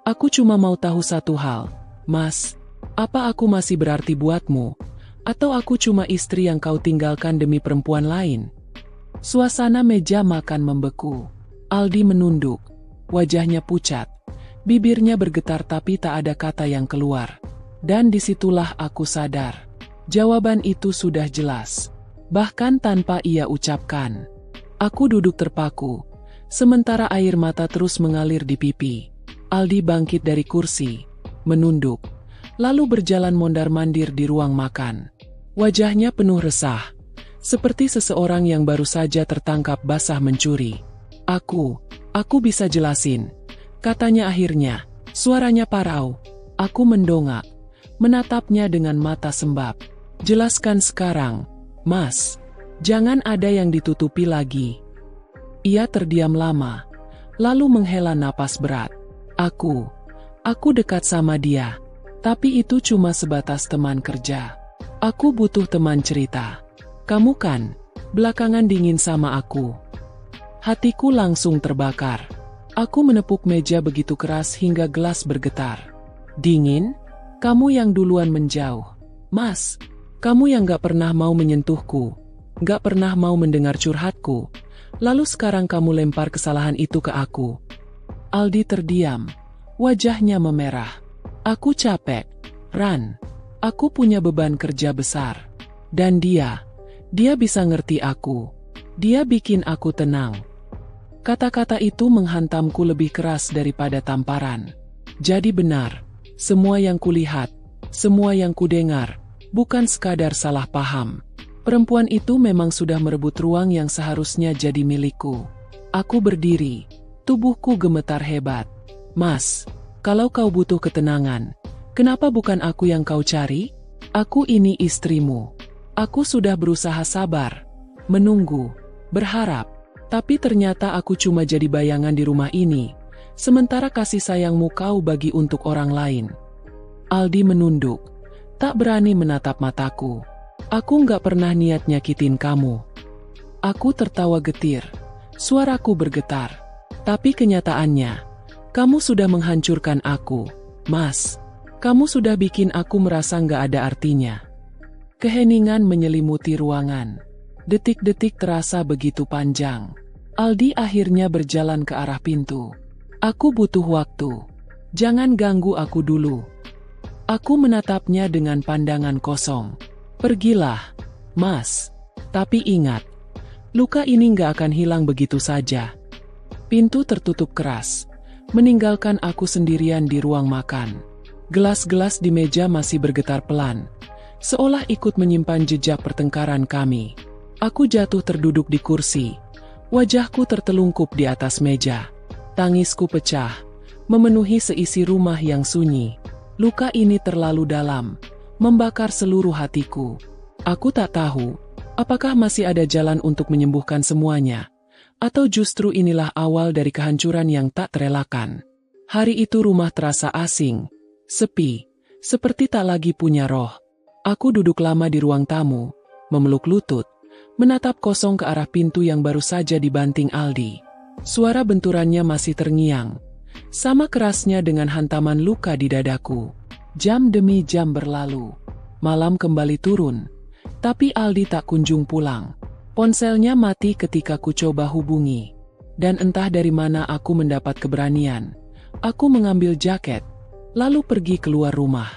Aku cuma mau tahu satu hal, Mas. Apa aku masih berarti buatmu? Atau aku cuma istri yang kau tinggalkan demi perempuan lain? Suasana meja makan membeku. Aldi menunduk. Wajahnya pucat. Bibirnya bergetar tapi tak ada kata yang keluar. Dan disitulah aku sadar. Jawaban itu sudah jelas. Bahkan tanpa ia ucapkan. Aku duduk terpaku. Sementara air mata terus mengalir di pipi. Aldi bangkit dari kursi. Menunduk. Lalu berjalan mondar-mandir di ruang makan. Wajahnya penuh resah. Seperti seseorang yang baru saja tertangkap basah mencuri. Aku bisa jelasin. Katanya akhirnya, suaranya parau. Aku mendongak, menatapnya dengan mata sembab. Jelaskan sekarang, Mas. Jangan ada yang ditutupi lagi. Ia terdiam lama, lalu menghela napas berat. Aku dekat sama dia. Tapi itu cuma sebatas teman kerja. Aku butuh teman cerita. Kamu kan, belakangan dingin sama aku. Hatiku langsung terbakar. Aku menepuk meja begitu keras hingga gelas bergetar. Dingin? Kamu yang duluan menjauh. Mas, kamu yang gak pernah mau menyentuhku. Gak pernah mau mendengar curhatku. Lalu sekarang kamu lempar kesalahan itu ke aku. Aldi terdiam. Wajahnya memerah. Aku capek, Ran. Aku punya beban kerja besar. Dan dia bisa ngerti aku. Dia bikin aku tenang. Kata-kata itu menghantamku lebih keras daripada tamparan. Jadi benar, semua yang kulihat, semua yang kudengar, bukan sekadar salah paham. Perempuan itu memang sudah merebut ruang yang seharusnya jadi milikku. Aku berdiri, tubuhku gemetar hebat. Mas, kalau kau butuh ketenangan, kenapa bukan aku yang kau cari? Aku ini istrimu. Aku sudah berusaha sabar, menunggu, berharap. Tapi ternyata aku cuma jadi bayangan di rumah ini, sementara kasih sayangmu kau bagi untuk orang lain. Aldi menunduk, tak berani menatap mataku. Aku nggak pernah niat nyakitin kamu. Aku tertawa getir, suaraku bergetar. Tapi kenyataannya, kamu sudah menghancurkan aku, Mas. Kamu sudah bikin aku merasa nggak ada artinya. Keheningan menyelimuti ruangan. Detik-detik terasa begitu panjang. Aldi akhirnya berjalan ke arah pintu. Aku butuh waktu. Jangan ganggu aku dulu. Aku menatapnya dengan pandangan kosong. Pergilah, Mas. Tapi ingat, luka ini nggak akan hilang begitu saja. Pintu tertutup keras, meninggalkan aku sendirian di ruang makan. Gelas-gelas di meja masih bergetar pelan, seolah ikut menyimpan jejak pertengkaran kami. Aku jatuh terduduk di kursi. Wajahku tertelungkup di atas meja. Tangisku pecah, memenuhi seisi rumah yang sunyi. Luka ini terlalu dalam, membakar seluruh hatiku. Aku tak tahu, apakah masih ada jalan untuk menyembuhkan semuanya, atau justru inilah awal dari kehancuran yang tak terelakkan. Hari itu rumah terasa asing, sepi, seperti tak lagi punya roh. Aku duduk lama di ruang tamu, memeluk lutut, menatap kosong ke arah pintu yang baru saja dibanting Aldi. Suara benturannya masih terngiang, sama kerasnya dengan hantaman luka di dadaku. Jam demi jam berlalu. Malam kembali turun, tapi Aldi tak kunjung pulang. Ponselnya mati ketika ku coba hubungi. Dan entah dari mana aku mendapat keberanian. Aku mengambil jaket, lalu pergi keluar rumah.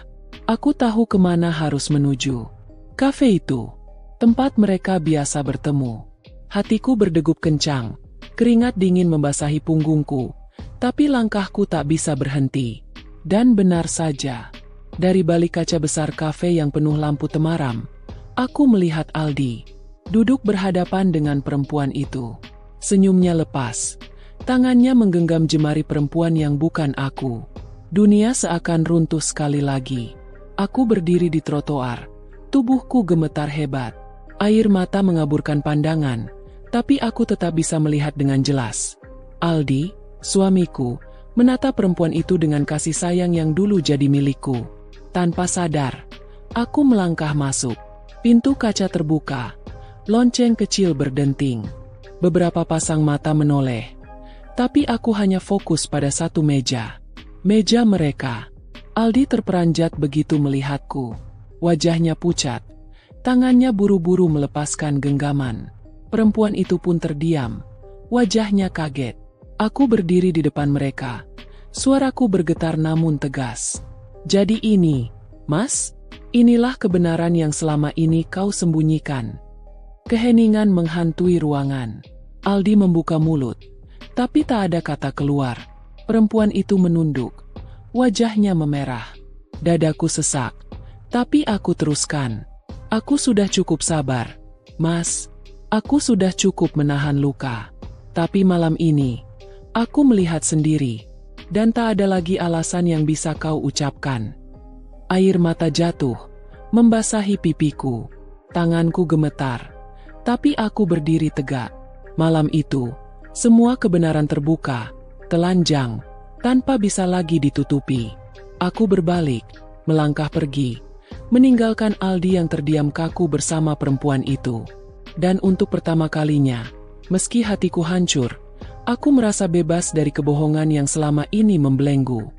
Aku tahu kemana harus menuju. Kafe itu, tempat mereka biasa bertemu. Hatiku berdegup kencang, keringat dingin membasahi punggungku, tapi langkahku tak bisa berhenti. Dan benar saja, dari balik kaca besar kafe yang penuh lampu temaram, aku melihat Aldi, duduk berhadapan dengan perempuan itu. Senyumnya lepas, tangannya menggenggam jemari perempuan yang bukan aku. Dunia seakan runtuh sekali lagi. Aku berdiri di trotoar, tubuhku gemetar hebat. Air mata mengaburkan pandangan, tapi aku tetap bisa melihat dengan jelas. Aldi, suamiku, menatap perempuan itu dengan kasih sayang yang dulu jadi milikku. Tanpa sadar, aku melangkah masuk. Pintu kaca terbuka, lonceng kecil berdenting. Beberapa pasang mata menoleh, tapi aku hanya fokus pada satu meja. Meja mereka. Aldi terperanjat begitu melihatku. Wajahnya pucat, tangannya buru-buru melepaskan genggaman. Perempuan itu pun terdiam, wajahnya kaget. Aku berdiri di depan mereka. Suaraku bergetar namun tegas. Jadi ini, Mas, inilah kebenaran yang selama ini kau sembunyikan. Keheningan menghantui ruangan. Aldi membuka mulut, tapi tak ada kata keluar. Perempuan itu menunduk, wajahnya memerah. Dadaku sesak, tapi aku teruskan. Aku sudah cukup sabar, Mas. Aku sudah cukup menahan luka. Tapi malam ini, aku melihat sendiri, dan tak ada lagi alasan yang bisa kau ucapkan. Air mata jatuh, membasahi pipiku. Tanganku gemetar, tapi aku berdiri tegak. Malam itu, semua kebenaran terbuka, telanjang, tanpa bisa lagi ditutupi. Aku berbalik, melangkah pergi, meninggalkan Aldi yang terdiam kaku bersama perempuan itu. Dan untuk pertama kalinya, meski hatiku hancur, aku merasa bebas dari kebohongan yang selama ini membelenggu.